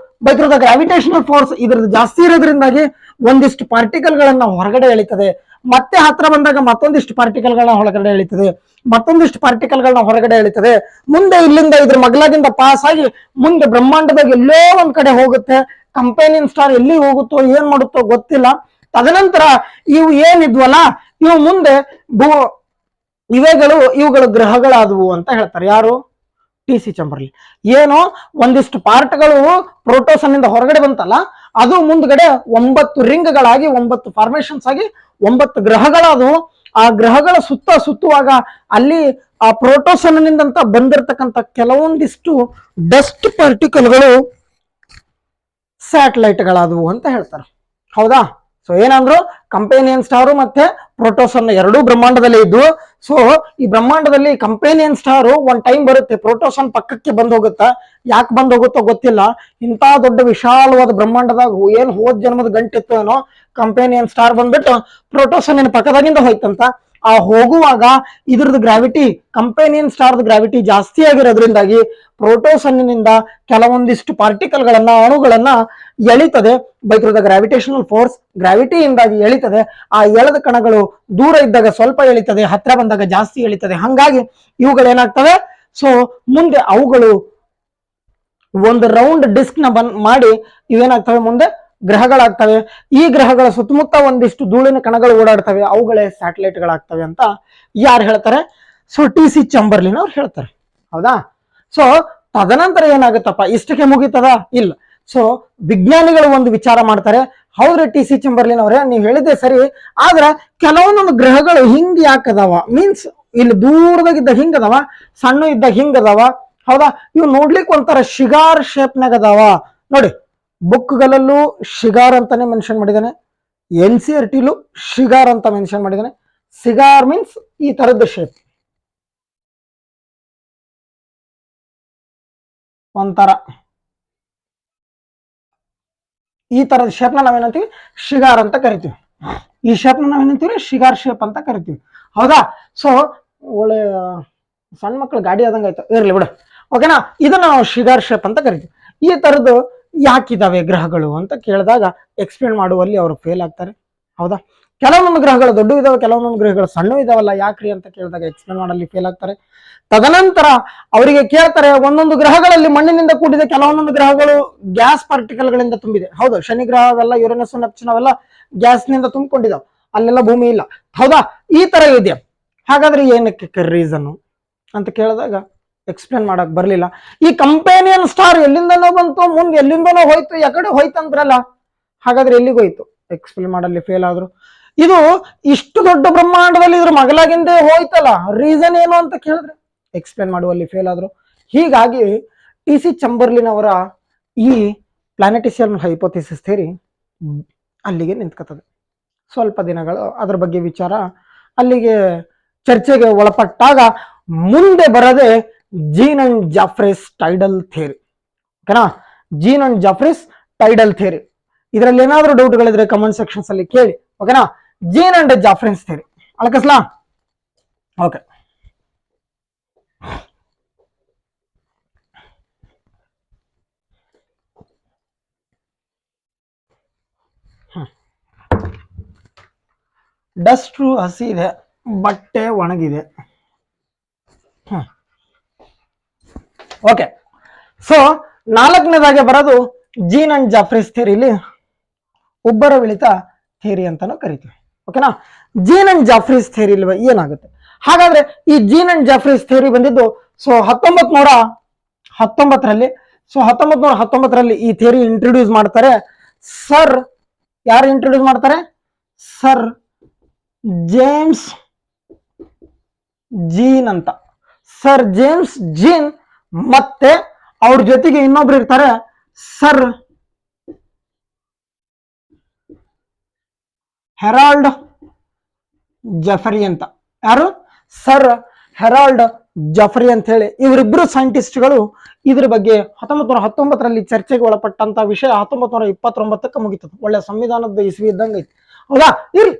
by through the gravitational force ಇದ್ರದ್ದು ಜಾಸ್ತಿ ಇರೋದ್ರಿಂದಾಗಿ ಒಂದಿಷ್ಟು ಪಾರ್ಟಿಕಲ್ ಗಳನ್ನ ಹೊರಗಡೆ ಎಳಿತದೆ. ಮತ್ತೆ ಹತ್ರ ಬಂದಾಗ ಮತ್ತೊಂದಿಷ್ಟು ಪಾರ್ಟಿಕಲ್ ಗಳನ್ನ ಹೊರಗಡೆ ಎಳಿತದೆ, ಮತ್ತೊಂದಿಷ್ಟು ಪಾರ್ಟಿಕಲ್ ಗಳನ್ನ ಹೊರಗಡೆ ಎಳಿತದೆ. ಮುಂದೆ ಇಲ್ಲಿಂದ ಇದ್ರ ಮಗ್ಲದಿಂದ ಪಾಸ್ ಆಗಿ ಮುಂದೆ ಬ್ರಹ್ಮಾಂಡದಾಗ ಎಲ್ಲೋ ಒಂದ್ ಕಡೆ ಹೋಗುತ್ತೆ. ಕಂಪೇನಿಯನ್ ಸ್ಟಾರ್ ಎಲ್ಲಿ ಹೋಗುತ್ತೋ ಏನ್ ಮಾಡುತ್ತೋ ಗೊತ್ತಿಲ್ಲ. ತದನಂತರ ಇವು ಏನಿದ್ವಲ್ಲ, ಇವು ಮುಂದೆ ಇವುಗಳು ಗ್ರಹಗಳಾದವು ಅಂತ ಹೇಳ್ತಾರೆ ಯಾರು? T C Chamberlin. ಏನು ಒಂದಿಷ್ಟು ಪಾರ್ಟ್ಗಳು ಪ್ರೋಟೋಸನ್ ಇಂದ ಹೊರಗಡೆ ಬಂತಲ್ಲ, ಅದು ಮುಂದ್ಗಡೆ 9 ರಿಂಗ್ಗಳಾಗಿ 9 ಫಾರ್ಮೇಶನ್ಸ್ ಆಗಿ 9 ಗ್ರಹಗಳಾದವು. ಆ ಗ್ರಹಗಳ ಸುತ್ತುವಾಗ ಅಲ್ಲಿ ಆ ಪ್ರೋಟೋಸನ್ ನಿಂದಂತ ಬಂದಿರತಕ್ಕಂತ ಕೆಲವೊಂದಿಷ್ಟು ಡಸ್ಟ್ ಪಾರ್ಟಿಕಲ್ಗಳು ಸ್ಯಾಟಲೈಟ್ಗಳಾದವು ಅಂತ ಹೇಳ್ತಾರೆ, ಹೌದಾ? ಸೊ ಏನಂದ್ರು? ಕಂಪೇನಿಯನ್ ಸ್ಟಾರು ಮತ್ತೆ ಪ್ರೋಟೋಸನ್ ಎರಡೂ ಬ್ರಹ್ಮಾಂಡದಲ್ಲಿ ಇದ್ವು. ಸೊ ಈ ಬ್ರಹ್ಮಾಂಡದಲ್ಲಿ ಕಂಪೇನಿಯನ್ ಸ್ಟಾರು ಒಂದ್ ಟೈಮ್ ಬರುತ್ತೆ, ಪ್ರೋಟೋಸನ್ ಪಕ್ಕಕ್ಕೆ ಬಂದ್ ಹೋಗುತ್ತಾ. ಯಾಕೆ ಬಂದ್ ಹೋಗುತ್ತೋ ಗೊತ್ತಿಲ್ಲ. ಇಂಥ ದೊಡ್ಡ ವಿಶಾಲವಾದ ಬ್ರಹ್ಮಾಂಡದಾಗ ಏನ್ ಹೋದ್ ಜನ್ಮದ ಗಂಟಿತ್ತು ಏನೋ, ಕಂಪೇನಿಯನ್ ಸ್ಟಾರ್ ಬಂದ್ಬಿಟ್ಟು ಪ್ರೋಟೋಸನ್ ಪಕ್ಕದಾಗಿಂದ ಹೋಯ್ತಂತ. ಆ ಹೋಗುವಾಗ ಇದ್ರದ್ದು ಗ್ರಾವಿಟಿ, ಕಂಪೇನಿಯನ್ ಸ್ಟಾರ್ದ ಗ್ರಾವಿಟಿ ಜಾಸ್ತಿ ಆಗಿರೋದ್ರಿಂದಾಗಿ ಪ್ರೋಟೋಸನ್ನಿನಿಂದ ಕೆಲವೊಂದಿಷ್ಟು ಪಾರ್ಟಿಕಲ್ ಗಳನ್ನ, ಅಣುಗಳನ್ನ ಎಳಿತದೆ. By through the gravitational force, ಗ್ರಾವಿಟಿಯಿಂದಾಗಿ ಎಳಿತದೆ. ಆ ಎಳೆದ ಕಣಗಳು ದೂರ ಇದ್ದಾಗ ಸ್ವಲ್ಪ ಎಳಿತದೆ, ಹತ್ರ ಬಂದಾಗ ಜಾಸ್ತಿ ಎಳಿತದೆ. ಹಂಗಾಗಿ ಇವುಗಳೇನಾಗ್ತವೆ? ಸೊ ಮುಂದೆ ಅವುಗಳು ಒಂದು ರೌಂಡ್ ಡಿಸ್ಕ್ ನ ಮಾಡಿ ಇವೇನಾಗ್ತವೆ? ಮುಂದೆ ಗ್ರಹಗಳಾಗ್ತವೆ. ಈ ಗ್ರಹಗಳ ಸುತ್ತಮುತ್ತ ಒಂದಿಷ್ಟು ಧೂಳಿನ ಕಣಗಳು ಓಡಾಡ್ತವೆ, ಅವುಗಳೇ ಸ್ಯಾಟಲೈಟ್ ಗಳಾಗ್ತವೆ ಅಂತ ಯಾರು ಹೇಳ್ತಾರೆ? ಸೊ ಟಿ ಸಿ ಚಂಬರ್ಲಿನ್ ಅವ್ರು ಹೇಳ್ತಾರೆ, ಹೌದಾ? ಸೊ ತದನಂತರ ಏನಾಗುತ್ತಪ್ಪ? ಇಷ್ಟಕ್ಕೆ ಮುಗಿತದ? ಇಲ್ಲ. ಸೊ ವಿಜ್ಞಾನಿಗಳು ಒಂದು ವಿಚಾರ ಮಾಡ್ತಾರೆ, ಹೌದ್ರಿ ಟಿ ಸಿ ಚಂಬರ್ಲಿನ್ ಅವರೇ, ನೀವು ಹೇಳಿದ್ದೆ ಸರಿ, ಆದ್ರ ಕೆಲವೊಂದೊಂದು ಗ್ರಹಗಳು ಹಿಂಗ್ ಯಾಕದಾವ? ಮೀನ್ಸ್ ಇಲ್ಲಿ ದೂರದಾಗಿದ್ದ ಹಿಂಗದವ, ಸಣ್ಣ ಇದ್ದಾಗ ಹಿಂಗದವ, ಹೌದಾ? ಇವು ನೋಡ್ಲಿಕ್ಕೆ ಒಂಥರ ಶಿಗಾರ್ ಶೇಪ್ನಾಗ ಅದಾವ ನೋಡಿ. ಬುಕ್ಗಳಲ್ಲೂ ಶಿಗಾರ್ ಅಂತಾನೆ ಮೆನ್ಷನ್ ಮಾಡಿದ್ದಾನೆ, NCERTಲೂ ಶಿಗಾರ್ ಅಂತ ಮೆನ್ಷನ್ ಮಾಡಿದ್ದಾನೆ. ಸಿಗಾರ್ ಮೀನ್ಸ್ ಈ ತರದ್ದು ಶೇಪ್, ಒಂಥರ ಈ ತರದ ಶೇಪ್ ನ ನಾವೇನಂತೀವಿ? ಶಿಗಾರ್ ಅಂತ ಕರಿತೀವಿ. ಈ ಶೇಪ್ ನ ನಾವೇನಂತೀವಿ? ಶಿಗಾರ್ ಶೇಪ್ ಅಂತ ಕರಿತೀವಿ, ಹೌದಾ? ಸೊ ಒಳ್ಳೆ ಸಣ್ಣ ಮಕ್ಕಳು ಗಾಡಿ ಆದಂಗ ಆಯ್ತು, ಇರ್ಲಿ ಬಿಡು, ಓಕೆನಾ? ಇದನ್ನ ನಾವು ಶಿಗಾರ್ ಶೇಪ್ ಅಂತ ಕರಿತೀವಿ. ಈ ತರದ್ದು ಯಾಕಿದಾವೆ ಗ್ರಹಗಳು ಅಂತ ಕೇಳಿದಾಗ ಎಕ್ಸ್ಪ್ಲೇನ್ ಮಾಡುವಲ್ಲಿ ಅವರು ಫೇಲ್ ಆಗ್ತಾರೆ, ಹೌದಾ? ಕೆಲವೊಂದು ಗ್ರಹಗಳು ದೊಡ್ಡ ಇದಾವೆ, ಕೆಲವೊಂದೊಂದು ಗ್ರಹಗಳು ಸಣ್ಣ ಇದಾವಲ್ಲ, ಯಾಕ್ರಿ ಅಂತ ಕೇಳಿದಾಗ ಎಕ್ಸ್ಪ್ಲೇನ್ ಮಾಡಲ್ಲಿ ಫೇಲ್ ಆಗ್ತಾರೆ. ತದನಂತರ ಅವರಿಗೆ ಕೇಳ್ತಾರೆ, ಒಂದೊಂದು ಗ್ರಹಗಳಲ್ಲಿ ಮಣ್ಣಿನಿಂದ ಕೂಡಿದೆ, ಕೆಲವೊಂದೊಂದು ಗ್ರಹಗಳು ಗ್ಯಾಸ್ ಪಾರ್ಟಿಕಲ್ ಗಳಿಂದ ತುಂಬಿದೆ. ಹೌದು, ಶನಿ ಗ್ರಹ ಅವೆಲ್ಲ, ಯುರೇನಸ್, ನೆಪ್ಚೂನ್ ಅವೆಲ್ಲ ಗ್ಯಾಸ್ ನಿಂದ ತುಂಬಿಕೊಂಡಿದಾವೆ, ಅಲ್ಲೆಲ್ಲ ಭೂಮಿ ಇಲ್ಲ, ಹೌದಾ? ಈ ತರ ಇದೆ. ಹಾಗಾದ್ರೆ ಏನಕ್ಕೆ ರೀಸನ್ ಅಂತ ಕೇಳಿದಾಗ ಎಕ್ಸ್ಪ್ಲೇನ್ ಮಾಡಕ್ ಬರ್ಲಿಲ್ಲ. ಈ ಕಂಪೇನಿಯನ್ ಸ್ಟಾರ್ ಎಲ್ಲಿಂದನೋ ಬಂತು, ಮುಂದೆ ಎಲ್ಲಿಂದನೋ ಹೋಯ್ತು, ಯಾಕಡೆ ಹೋಯ್ತಂದ್ರಲ್ಲ, ಹಾಗಾದ್ರೆ ಎಲ್ಲಿಗೆ ಹೋಯ್ತು? ಎಕ್ಸ್ಪ್ಲೇನ್ ಮಾಡಲ್ಲಿ ಫೇಲ್ ಆದ್ರು. ಇದು ಇಷ್ಟು ದೊಡ್ಡ ಬ್ರಹ್ಮಾಂಡದಲ್ಲಿ ಇದ್ರ ಮಗಲಾಗಿಂದೇ ಹೋಯ್ತಲ್ಲ, ರೀಸನ್ ಏನು ಅಂತ ಕೇಳಿದ್ರೆ ಎಕ್ಸ್ಪ್ಲೇನ್ ಮಾಡುವಲ್ಲಿ ಫೇಲ್ ಆದ್ರು. ಹೀಗಾಗಿ ಟಿ ಸಿ ಚಂಬರ್ಲಿನ್ ಅವರ ಈ ಪ್ಲಾನೆಟಿಸಿಯಲ್ ಹೈಪೋಥಿಸಿಸ್ ಥಿಯರಿ ಅಲ್ಲಿಗೆ ನಿಂತ್ಕೊತದೆ. ಸ್ವಲ್ಪ ದಿನಗಳು ಅದ್ರ ಬಗ್ಗೆ ವಿಚಾರ ಅಲ್ಲಿಗೆ ಚರ್ಚೆಗೆ ಒಳಪಟ್ಟಾಗ ಮುಂದೆ ಬರದೆ Jean and Jeffreys tidal theory, ಓಕೆನಾ? Jean and Jeffreys tidal theory, ಇದರಲ್ಲಿ ಏನಾದ್ರೂ ಡೌಟ್ಗಳಿದ್ರೆ ಕಮೆಂಟ್ ಸೆಕ್ಷನ್ಸ್ ಅಲ್ಲಿ ಕೇಳಿ, ಓಕೆನಾ? ಜೀನ್ ಅಂಡ್ ಜಾಫ್ರಿಸ್ ಥಿಯರಿ ಅಳಕಸ್ಲಾ? ಓಕೆ. ಡಸ್ಟ್ ಹಸಿ ಇದೆ, ಬಟ್ಟೆ ಒಣಗಿದೆ. ಓಕೆ, ಸೊ 4ನೇದಾಗೆ ಬರೋದು ಜೀನ್ ಅಂಡ್ ಜಾಫ್ರೀಸ್ ಥಿಯರಿಲಿ ಉಬ್ಬರ ವಿಳಿತ ಥಿಯರಿ ಅಂತಾನು ಕರಿತೀವಿ. ಓಕೆನಾ, ಜೀನ್ ಅಂಡ್ ಜಾಫ್ರೀಸ್ ಥಿಯರಿ ಏನಾಗುತ್ತೆ ಹಾಗಾದ್ರೆ? ಈ ಜೀನ್ ಅಂಡ್ ಜಾಫ್ರೀಸ್ ಥಿಯರಿ ಬಂದಿದ್ದು ಸೊ 1919ರಲ್ಲಿ. ಸೊ 1919ರಲ್ಲಿ ಈ ಥಿಯರಿ ಇಂಟ್ರೊಡ್ಯೂಸ್ ಮಾಡ್ತಾರೆ. ಸರ್ ಯಾರು ಇಂಟ್ರೊಡ್ಯೂಸ್ ಮಾಡ್ತಾರೆ? ಸರ್ ಜೇಮ್ಸ್ ಜೀನ್ ಅಂತ. ಸರ್ ಜೇಮ್ಸ್ ಜೀನ್ ಮತ್ತೆ ಅವ್ರ ಜೊತೆಗೆ ಇನ್ನೊಬ್ರು ಇರ್ತಾರೆ, ಸರ್ ಹೆರಾಲ್ಡ್ ಜಫರಿ ಅಂತ. ಯಾರು? ಸರ್ ಹೆರಾಲ್ಡ್ ಜಫರಿ ಅಂತ ಹೇಳಿ ಇವರಿಬ್ಬರು ಸೈಂಟಿಸ್ಟ್ಗಳು ಇದ್ರ ಬಗ್ಗೆ 1919ರಲ್ಲಿ ಚರ್ಚೆಗೆ ಒಳಪಟ್ಟಂತ ವಿಷಯ 1929ಕ್ಕೆ ಮುಗಿತದೆ. ಒಳ್ಳೆ ಸಂವಿಧಾನದ ಇಸ್ವಿ ಇದ್ದಂಗೆ ಐತಿ, ಹೌದಾ? ಇರ್ಲಿ,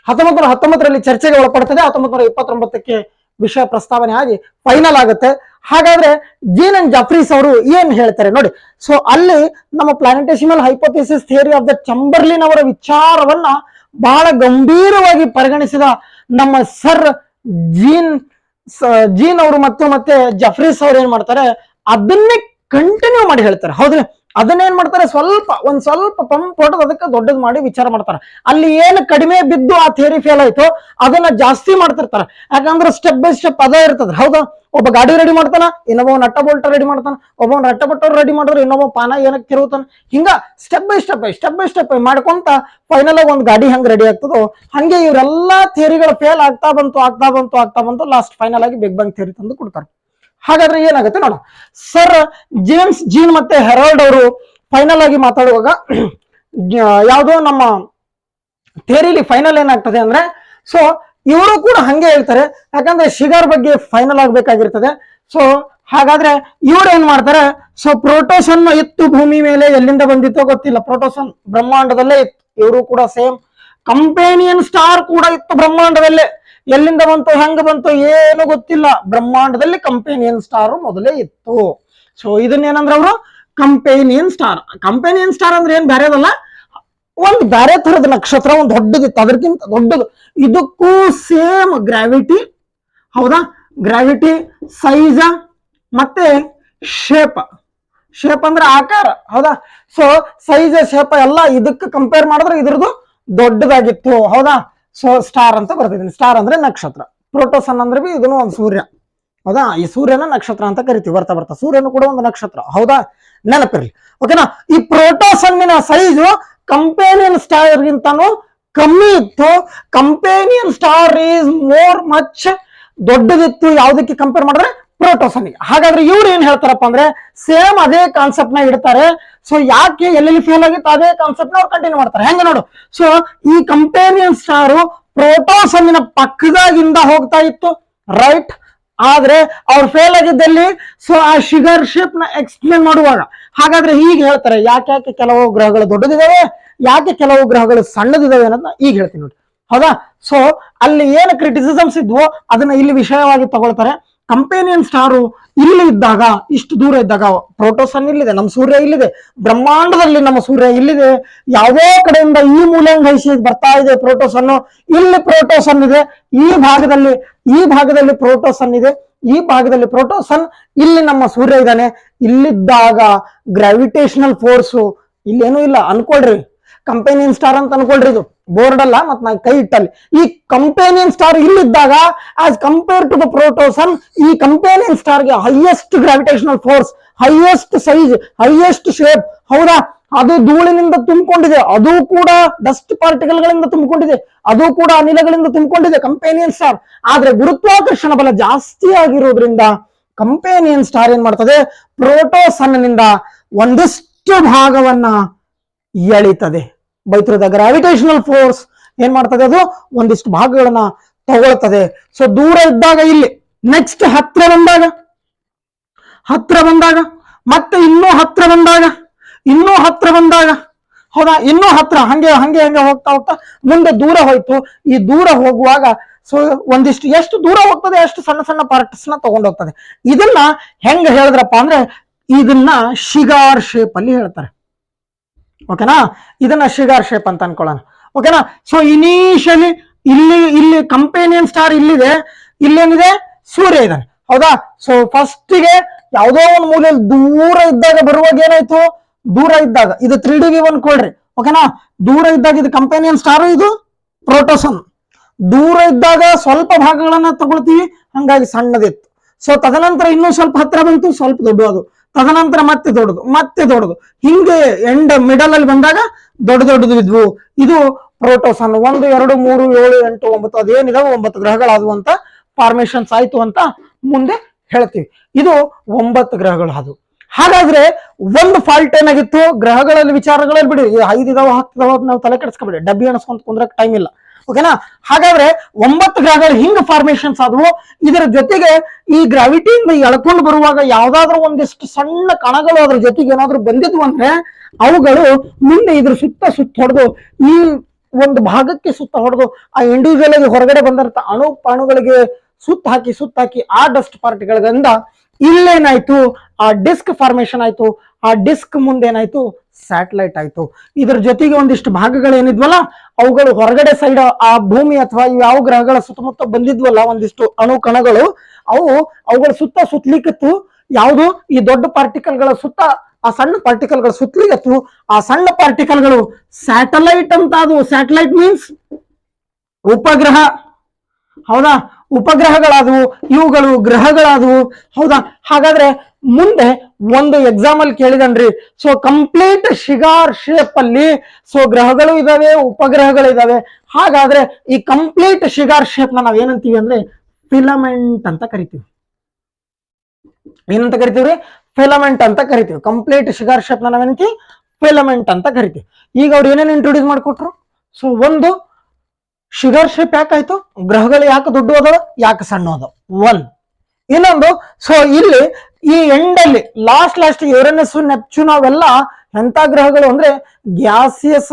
1919ರಲ್ಲಿ ಚರ್ಚೆಗೆ ಒಳಪಡ್ತದೆ, 1929ಕ್ಕೆ ವಿಷಯ ಪ್ರಸ್ತಾವನೆ ಆಗಿ ಫೈನಲ್ ಆಗುತ್ತೆ. ಹಾಗಾದ್ರೆ ಜೀನ್ ಅಂಡ್ ಜಾಫ್ರೀಸ್ ಅವರು ಏನ್ ಹೇಳ್ತಾರೆ ನೋಡಿ. ಸೊ ಅಲ್ಲಿ ನಮ್ಮ ಪ್ಲಾನೆಟೇಸಿಮಲ್ ಹೈಪೋಥಿಸಿಸ್ ಥಿಯರಿ ಆಫ್ ದ ಚಂಬರ್ಲಿನ್ ಅವರ ವಿಚಾರವನ್ನ ಬಹಳ ಗಂಭೀರವಾಗಿ ಪರಿಗಣಿಸಿದ ನಮ್ಮ ಸರ್ ಜೀನ್ ಅವರು ಮತ್ತೆ ಜಫ್ರೀಸ್ ಅವ್ರು ಏನ್ ಮಾಡ್ತಾರೆ, ಅದನ್ನೇ ಕಂಟಿನ್ಯೂ ಮಾಡಿ ಹೇಳ್ತಾರೆ. ಹೌದ್ರಿ, ಅದನ್ನೇನ್ ಮಾಡ್ತಾರೆ, ಒಂದ್ ಸ್ವಲ್ಪ ಪಂಪ್ ಹೊಡೆದು ಅದಕ್ಕೆ ದೊಡ್ಡದು ಮಾಡಿ ವಿಚಾರ ಮಾಡ್ತಾರೆ. ಅಲ್ಲಿ ಏನು ಕಡಿಮೆ ಬಿದ್ದು ಆ ಥಿಯರಿ ಫೇಲ್ ಆಯ್ತು ಅದನ್ನ ಜಾಸ್ತಿ ಮಾಡ್ತಿರ್ತಾರೆ. ಯಾಕಂದ್ರೆ ಸ್ಟೆಪ್ ಬೈ ಸ್ಟೆಪ್ ಅದೇ ಇರ್ತದೆ. ಹೌದಾ, ಒಬ್ಬ ಗಾಡಿ ರೆಡಿ ಮಾಡ್ತಾನ, ಇನ್ನೊಬ್ಬ ನಟ್ಟ ಬೋಲ್ಟ ರೆಡಿ ಮಾಡ್ತಾನ, ಒಬ್ಬ ನಟ್ಟ ಬಟ್ಟವ್ರು ರೆಡಿ ಮಾಡಿದ್ರೆ ಇನ್ನೊಬ್ಬ ಪಾನ ಏನಕ್ಕೆ ತಿರುಗುತ್ತಾನ. ಹಿಂಗ ಸ್ಟೆಪ್ ಬೈ ಸ್ಟೆಪ್ ಮಾಡ್ಕೊಂತ ಫೈನಲ್ ಆಗಿ ಒಂದು ಗಾಡಿ ಹೆಂಗ್ ರೆಡಿ ಆಗ್ತದೋ ಹಂಗೆ ಇವರೆಲ್ಲಾ ಥಿಯರಿಗಳು ಫೇಲ್ ಆಗ್ತಾ ಬಂತು ಲಾಸ್ಟ್ ಫೈನಲ್ ಆಗಿ ಬಿಗ್ ಬ್ಯಾಂಗ್ ಥಿಯರಿ ತಂದು ಕೊಡ್ತಾರೆ. ಹಾಗಾದ್ರೆ ಏನಾಗುತ್ತೆ ನೋಡ. ಸರ್ ಜೇಮ್ಸ್ ಜೀನ್ ಮತ್ತೆ ಹೆರಾಲ್ಡ್ ಅವರು ಫೈನಲ್ ಆಗಿ ಮಾತಾಡುವಾಗ ಯಾವುದೋ ನಮ್ಮ ಥಿಯರಿಲಿ ಫೈನಲ್ ಏನಾಗ್ತದೆ ಅಂದ್ರೆ, ಸೊ ಇವರು ಕೂಡ ಹಂಗೆ ಹೇಳ್ತಾರೆ. ಯಾಕಂದ್ರೆ ಶಿಗಾರ್ ಬಗ್ಗೆ ಫೈನಲ್ ಆಗ್ಬೇಕಾಗಿರ್ತದೆ. ಸೊ ಹಾಗಾದ್ರೆ ಇವ್ರು ಏನ್ ಮಾಡ್ತಾರೆ, ಸೊ ಪ್ರೋಟೋಸನ್ ಇತ್ತು ಭೂಮಿ ಮೇಲೆ, ಎಲ್ಲಿಂದ ಬಂದಿತ್ತೋ ಗೊತ್ತಿಲ್ಲ, ಪ್ರೋಟೋಸನ್ ಬ್ರಹ್ಮಾಂಡದಲ್ಲೇ ಇತ್ತು. ಇವರು ಕೂಡ ಸೇಮ್. ಕಂಪೇನಿಯನ್ ಸ್ಟಾರ್ ಕೂಡ ಇತ್ತು ಬ್ರಹ್ಮಾಂಡದಲ್ಲೇ, ಎಲ್ಲಿಂದ ಬಂತು ಹೆಂಗ ಬಂತು ಏನು ಗೊತ್ತಿಲ್ಲ, ಬ್ರಹ್ಮಾಂಡದಲ್ಲಿ ಕಂಪೇನಿಯನ್ ಸ್ಟಾರ್ ಮೊದಲೇ ಇತ್ತು. ಸೊ ಇದನ್ನೇನಂದ್ರೆ ಅವರು ಕಂಪೇನಿಯನ್ ಸ್ಟಾರ್ ಅಂದ್ರೆ ಏನ್ ಬೇರೆದಲ್ಲ, ಒಂದು ಬೇರೆ ತರದ ನಕ್ಷತ್ರ, ಒಂದು ದೊಡ್ಡದಿತ್ತು, ಅದಕ್ಕಿಂತ ದೊಡ್ಡದು. ಇದಕ್ಕೂ ಸೇಮ್ ಗ್ರಾವಿಟಿ, ಹೌದಾ, ಗ್ರಾವಿಟಿ, ಸೈಜ್ ಮತ್ತೆ ಶೇಪ್ ಅಂದ್ರೆ ಆಕಾರ, ಹೌದಾ. ಸೊ ಸೈಜ್ ಶೇಪ್ ಎಲ್ಲ ಇದಕ್ಕೆ ಕಂಪೇರ್ ಮಾಡಿದ್ರೆ ಇದ್ರದ್ದು ದೊಡ್ಡದಾಗಿತ್ತು, ಹೌದಾ. ಸೊ ಸ್ಟಾರ್ ಅಂತ ಬರ್ತಿದ್ದೀನಿ. ಸ್ಟಾರ್ ಅಂದ್ರೆ ನಕ್ಷತ್ರ, ಪ್ರೋಟೋಸನ್ ಅಂದ್ರೆ ಬಿ ಇದನ್ನು ಒಂದು ಸೂರ್ಯ, ಹೌದಾ. ಈ ಸೂರ್ಯನ ನಕ್ಷತ್ರ ಅಂತ ಕರಿತೀವಿ. ಬರ್ತಾ ಸೂರ್ಯನು ಕೂಡ ಒಂದು ನಕ್ಷತ್ರ, ಹೌದಾ, ನೆನಪಿರ್ಲಿ. ಓಕೆನಾ. ಈ ಪ್ರೋಟೋಸನ್ನಿನ ಸೈಜು ಕಂಪೇನಿಯನ್ ಸ್ಟಾರ್ ಗಿಂತಾನು ಕಮ್ಮಿ ಇತ್ತು. ಕಂಪೇನಿಯನ್ ಸ್ಟಾರ್ ಈಸ್ ಮೋರ್ ಮಚ್ ದೊಡ್ಡದಿತ್ತು. ಯಾವ್ದಕ್ಕೆ ಕಂಪೇರ್ ಮಾಡಿದ್ರೆ ಪ್ರೋಟೋಸನ್. ಹಾಗಾದ್ರೆ ಇವ್ರು ಏನ್ ಹೇಳ್ತಾರಪ್ಪ ಅಂದ್ರೆ ಸೇಮ್ ಅದೇ ಕಾನ್ಸೆಪ್ಟ್ ನ ಇಡ್ತಾರೆ. ಸೊ ಯಾಕೆ ಎಲ್ಲೆಲ್ಲಿ ಫೇಲ್ ಆಗಿತ್ತು ಅದೇ ಕಾನ್ಸೆಪ್ಟ್ ನ ಅವ್ರು ಕಂಟಿನ್ಯೂ ಮಾಡ್ತಾರೆ. ಹೆಂಗ ನೋಡು. ಸೊ ಈ ಕಂಪೇನಿಯನ್ ಸ್ಟಾರು ಪ್ರೋಟೋಸನ್ನಿನ ಪಕ್ಕದಾಗಿಂದ ಹೋಗ್ತಾ ಇತ್ತು, ರೈಟ್. ಆದ್ರೆ ಅವ್ರು ಫೇಲ್ ಆಗಿದ್ದಲ್ಲಿ ಸೊ ಆ ಶುಗರ್ ಶೇಪ್ ನ ಎಕ್ಸ್ಪ್ಲೇನ್ ಮಾಡುವಾಗ ಹಾಗಾದ್ರೆ ಹೀಗೆ ಹೇಳ್ತಾರೆ, ಯಾಕೆ ಕೆಲವು ಗ್ರಹಗಳು ದೊಡ್ಡದಿದಾವೆ, ಯಾಕೆ ಕೆಲವು ಗ್ರಹಗಳು ಸಣ್ಣದಿದಾವೆ ಅನ್ನೋದನ್ನ ಈಗ ಹೇಳ್ತೀನಿ ನೋಡಿ, ಹೌದಾ. ಸೊ ಅಲ್ಲಿ ಏನು ಕ್ರಿಟಿಸಿಸಮ್ಸ್ ಇದ್ವೋ ಅದನ್ನ ಇಲ್ಲಿ ವಿಷಯವಾಗಿ ತಗೊಳ್ತಾರೆ. ಕಂಪೇನಿಯನ್ ಸ್ಟಾರು ಇಲ್ಲಿ ಇದ್ದಾಗ, ಇಷ್ಟು ದೂರ ಇದ್ದಾಗ, ಪ್ರೋಟೋಸನ್ ಇಲ್ಲಿದೆ, ನಮ್ಮ ಸೂರ್ಯ ಇಲ್ಲಿದೆ, ಬ್ರಹ್ಮಾಂಡದಲ್ಲಿ ನಮ್ಮ ಸೂರ್ಯ ಇಲ್ಲಿದೆ, ಯಾವುದೋ ಕಡೆಯಿಂದ ಈ ಮೂಲೆಂಗೈಸಿ ಬರ್ತಾ ಇದೆ ಪ್ರೋಟೋಸನ್, ಇಲ್ಲಿ ಪ್ರೋಟೋಸನ್ ಇದೆ, ಈ ಭಾಗದಲ್ಲಿ ಪ್ರೋಟೋಸನ್ ಇದೆ, ಈ ಭಾಗದಲ್ಲಿ ಪ್ರೋಟೋಸನ್, ಇಲ್ಲಿ ನಮ್ಮ ಸೂರ್ಯ ಇದ್ದಾನೆ. ಇಲ್ಲಿದ್ದಾಗ ಗ್ರಾವಿಟೇಷನಲ್ ಫೋರ್ಸು ಇಲ್ಲೇನೂ ಇಲ್ಲ ಅನ್ಕೊಳ್ರಿ, ಕಂಪೇನಿಯನ್ ಸ್ಟಾರ್ ಅಂತ ಅನ್ಕೊಳ್ರಿ. ಇದು ಬೋರ್ಡ್ ಅಲ್ಲ, ಮತ್ ನಾ ಕೈ ಇಟ್ಟಲ್ಲಿ ಈ ಕಂಪೇನಿಯನ್ ಸ್ಟಾರ್ ಇಲ್ಲಿದ್ದಾಗ as compare to the protosun, ಈ ಕಂಪೇನಿಯನ್ ಸ್ಟಾರ್ಗೆ highest gravitational force, highest size, highest shape, ಹೌದಾ. ಅದು ಧೂಳಿನಿಂದ ತುಂಬಿಕೊಂಡಿದೆ, ಅದು ಕೂಡ ಡಸ್ಟ್ ಪಾರ್ಟಿಕಲ್ ಗಳಿಂದ ತುಂಬಿಕೊಂಡಿದೆ, ಅದು ಕೂಡ ಅನಿಲಗಳಿಂದ ತುಂಬಿಕೊಂಡಿದೆ ಕಂಪೇನಿಯನ್ ಸ್ಟಾರ್. ಆದ್ರೆ ಗುರುತ್ವಾಕರ್ಷಣ ಬಲ ಜಾಸ್ತಿ ಆಗಿರೋದ್ರಿಂದ ಕಂಪೇನಿಯನ್ ಸ್ಟಾರ್ ಏನ್ ಮಾಡ್ತದೆ, ಪ್ರೋಟೋಸನ್ ನಿಂದ ಒಂದಿಷ್ಟು ಭಾಗವನ್ನ ಎಳಿತದೆ. By through the gravitational force ಏನ್ ಮಾಡ್ತದೆ, ಅದು ಒಂದಿಷ್ಟು ಭಾಗಗಳನ್ನ ತಗೊಳ್ತದೆ. ಸೊ ದೂರ ಇದ್ದಾಗ ಇಲ್ಲಿ, ನೆಕ್ಸ್ಟ್ ಹತ್ರ ಬಂದಾಗ ಮತ್ತೆ ಇನ್ನೂ ಹತ್ರ ಬಂದಾಗ ಹೌದಾ, ಇನ್ನೂ ಹತ್ರ, ಹಂಗೆ ಹೋಗ್ತಾ ಮುಂದೆ ದೂರ ಹೋಯ್ತು. ಈ ದೂರ ಹೋಗುವಾಗ ಸೊ ಒಂದಿಷ್ಟು ಎಷ್ಟು ದೂರ ಹೋಗ್ತದೆ ಅಷ್ಟು ಸಣ್ಣ ಪಾರ್ಟ್ಸ್ ನ ತಗೊಂಡೋಗ್ತದೆ. ಇದನ್ನ ಹೆಂಗ ಹೇಳಿದ್ರಪ್ಪ ಅಂದ್ರೆ ಇದನ್ನ ಶಿಗಾರ್ ಶೇಪ್ ಅಲ್ಲಿ ಹೇಳ್ತಾರೆ. ಓಕೆನಾ. ಇದನ್ನ ಶಿಗಾರ್ ಶೇಪ್ ಅಂತ ಅನ್ಕೊಳ್ಳೋಣ. ಓಕೆನಾ. ಸೊ ಇನಿಷಿಯಲಿ ಇಲ್ಲಿ ಕಂಪೇನಿಯನ್ ಸ್ಟಾರ್ ಇಲ್ಲಿದೆ, ಇಲ್ಲೇನಿದೆ ಸೂರ್ಯ ಇದ್ದಾನೆ, ಹೌದಾ. ಸೊ ಫಸ್ಟಿಗೆ ಯಾವುದೋ ಒಂದು ಮೂಲೆಯಲ್ಲಿ ದೂರ ಇದ್ದಾಗ ಬರುವಾಗ ಏನಾಯ್ತು, ದೂರ ಇದ್ದಾಗ ಇದು 3D ಅನ್ಕೊಳ್ರಿ. ಓಕೆನಾ. ದೂರ ಇದ್ದಾಗ ಇದು ಕಂಪೇನಿಯನ್ ಸ್ಟಾರ್, ಇದು ಪ್ರೋಟೋಸನ್. ದೂರ ಇದ್ದಾಗ ಸ್ವಲ್ಪ ಭಾಗಗಳನ್ನ ತಗೊಳ್ತೀವಿ, ಹಂಗಾಗಿ ಸಣ್ಣದಿತ್ತು. ಸೊ ತದನಂತರ ಇನ್ನೂ ಸ್ವಲ್ಪ ಹತ್ರ ಬಂತು, ಸ್ವಲ್ಪ ದೊಡ್ಡದು, ತದನಂತರ ಮತ್ತೆ ದೊಡ್ಡದು, ಮತ್ತೆ ದೊಡ್ಡದು, ಹಿಂಗೆ ಎಂಡ್ ಮಿಡಲ್ ಅಲ್ಲಿ ಬಂದಾಗ ದೊಡ್ಡದು ಇದ್ವು. ಇದು ಪ್ರೋಟೋಸನ್. 1 2 3 7 8 9 ಅದೇನಿದಾವೆ 9 ಗ್ರಹಗಳಾದವು ಅಂತ ಫಾರ್ಮೇಶನ್ಸ್ ಆಯ್ತು ಅಂತ ಮುಂದೆ ಹೇಳ್ತೀವಿ. ಇದು 9 ಗ್ರಹಗಳು ಅದು. ಹಾಗಾದ್ರೆ ಒಂದು ಫಾಲ್ಟ್ ಏನಾಗಿತ್ತು ಗ್ರಹಗಳಲ್ಲಿ, ವಿಚಾರಗಳಲ್ಲಿ ಬಿಡಿ, 5 ಇದಾವ 10 ಇದಾವ ನಾವು ತಲೆ ಕೆಡಿಸ್ಕೊಬೇಡಿ, ಡಬ್ಬಿ ಅನ್ಸ್ಕೊಂತ ಕುಂದ್ರಕ್ ಟೈಮ್ ಇಲ್ಲ. ಓಕೆನಾ. ಹಾಗಾದ್ರೆ 9 ಗ್ರಹಗಳು ಹಿಂಗ್ ಫಾರ್ಮೇಶನ್ಸ್ ಆದವು. ಇದರ ಜೊತೆಗೆ ಈ ಗ್ರಾವಿಟಿಯಿಂದ ಎಳ್ಕೊಂಡು ಬರುವಾಗ ಯಾವ್ದಾದ್ರು ಒಂದಿಷ್ಟು ಸಣ್ಣ ಕಣಗಳು ಅದ್ರ ಜೊತೆಗೆ ಏನಾದ್ರು ಬಂದಿದ್ವು ಅಂದ್ರೆ ಅವುಗಳು ಮುಂದೆ ಇದ್ರ ಸುತ್ತ ಹೊಡೆದು ಈ ಒಂದು ಭಾಗಕ್ಕೆ ಸುತ್ತ ಹೊಡೆದು ಆ ಇಂಡಿವಿಜುವಲ್ ಆಗಿ ಹೊರಗಡೆ ಬಂದಿರ್ತ ಅಣುಗಳಿಗೆ ಸುತ್ತ ಹಾಕಿ ಆ ಡಸ್ಟ್ ಪಾರ್ಟಿಗಳಿಂದ ಇಲ್ಲೇನಾಯ್ತು, ಆ ಡಿಸ್ಕ್ ಫಾರ್ಮೇಶನ್ ಆಯ್ತು. ಆ ಡಿಸ್ಕ್ ಮುಂದೆ ಏನಾಯ್ತು, ಸ್ಯಾಟಲೈಟ್ ಆಯ್ತು. ಇದ್ರ ಜೊತೆಗೆ ಒಂದಿಷ್ಟು ಭಾಗಗಳು ಏನಿದ್ವಲ್ಲ ಅವುಗಳು ಹೊರಗಡೆ ಸೈಡ್ ಆ ಭೂಮಿ ಅಥವಾ ಯಾವ ಗ್ರಹಗಳ ಸುತ್ತಮುತ್ತ ಬಂದಿದ್ವಲ್ಲ ಒಂದಿಷ್ಟು ಅಣು ಕಣಗಳು, ಅವುಗಳ ಸುತ್ತಲಿಕ್ಕತ್ತು. ಯಾವುದು ಈ ದೊಡ್ಡ ಪಾರ್ಟಿಕಲ್ಗಳ ಸುತ್ತ ಆ ಸಣ್ಣ ಪಾರ್ಟಿಕಲ್ಗಳ ಸುತ್ತಲಿಗತ್ತು. ಆ ಸಣ್ಣ ಪಾರ್ಟಿಕಲ್ಗಳು ಸ್ಯಾಟಲೈಟ್ ಅಂತ. ಅದು ಸ್ಯಾಟಲೈಟ್ ಮೀನ್ಸ್ ಉಪಗ್ರಹ, ಹೌದಾ. ಉಪಗ್ರಹಗಳಾದವು, ಇವುಗಳು ಗ್ರಹಗಳಾದವು, ಹೌದಾ. ಹಾಗಾದ್ರೆ ಮುಂದೆ ಒಂದು ಎಕ್ಸಾಂಪಲ್ ಕೇಳಿದನ್ರಿ. ಸೊ ಕಂಪ್ಲೀಟ್ ಶಿಗಾರ್ ಶೇಪ್ ಅಲ್ಲಿ ಸೊ ಗ್ರಹಗಳು ಇದಾವೆ, ಉಪಗ್ರಹಗಳು ಇದಾವೆ. ಹಾಗಾದ್ರೆ ಈ ಕಂಪ್ಲೀಟ್ ಶಿಗಾರ್ ಶೇಪ್ ನಾವ್ ಏನಂತೀವಿ ಅಂದ್ರೆ ಫಿಲಮೆಂಟ್ ಅಂತ ಕರಿತೀವಿ. ಏನಂತ ಕರಿತೀವ್ರಿ, ಫಿಲಮೆಂಟ್ ಅಂತ ಕರಿತೀವಿ. ಕಂಪ್ಲೀಟ್ ಶಿಗಾರ್ ಶೇಪ್ ನಾವೇನಂತೀವಿ, ಫಿಲಮೆಂಟ್ ಅಂತ ಕರಿತೀವಿ. ಈಗ ಅವ್ರು ಏನೇನು ಇಂಟ್ರೊಡ್ಯೂಸ್ ಮಾಡಿಕೊಟ್ರು. ಸೊ ಒಂದು ಶಿಗಾರ್ ಶೇಪ್ ಯಾಕಾಯ್ತು, ಗ್ರಹಗಳು ಯಾಕೆ ದೊಡ್ಡ ಅದಾವ, ಯಾಕೆ ಸಣ್ಣ ಅದಾವ, 1. ಇನ್ನೊಂದು, ಸೊ ಇಲ್ಲಿ ಈ ಎಂಡಲ್ಲಿ ಲಾಸ್ಟ್ ಯುರೇನಸ್ ನೆಪ್ಚೂನ್ ಅವೆಲ್ಲ ಎಂತ ಗ್ರಹಗಳು ಅಂದ್ರೆ ಗ್ಯಾಸಿಯಸ್,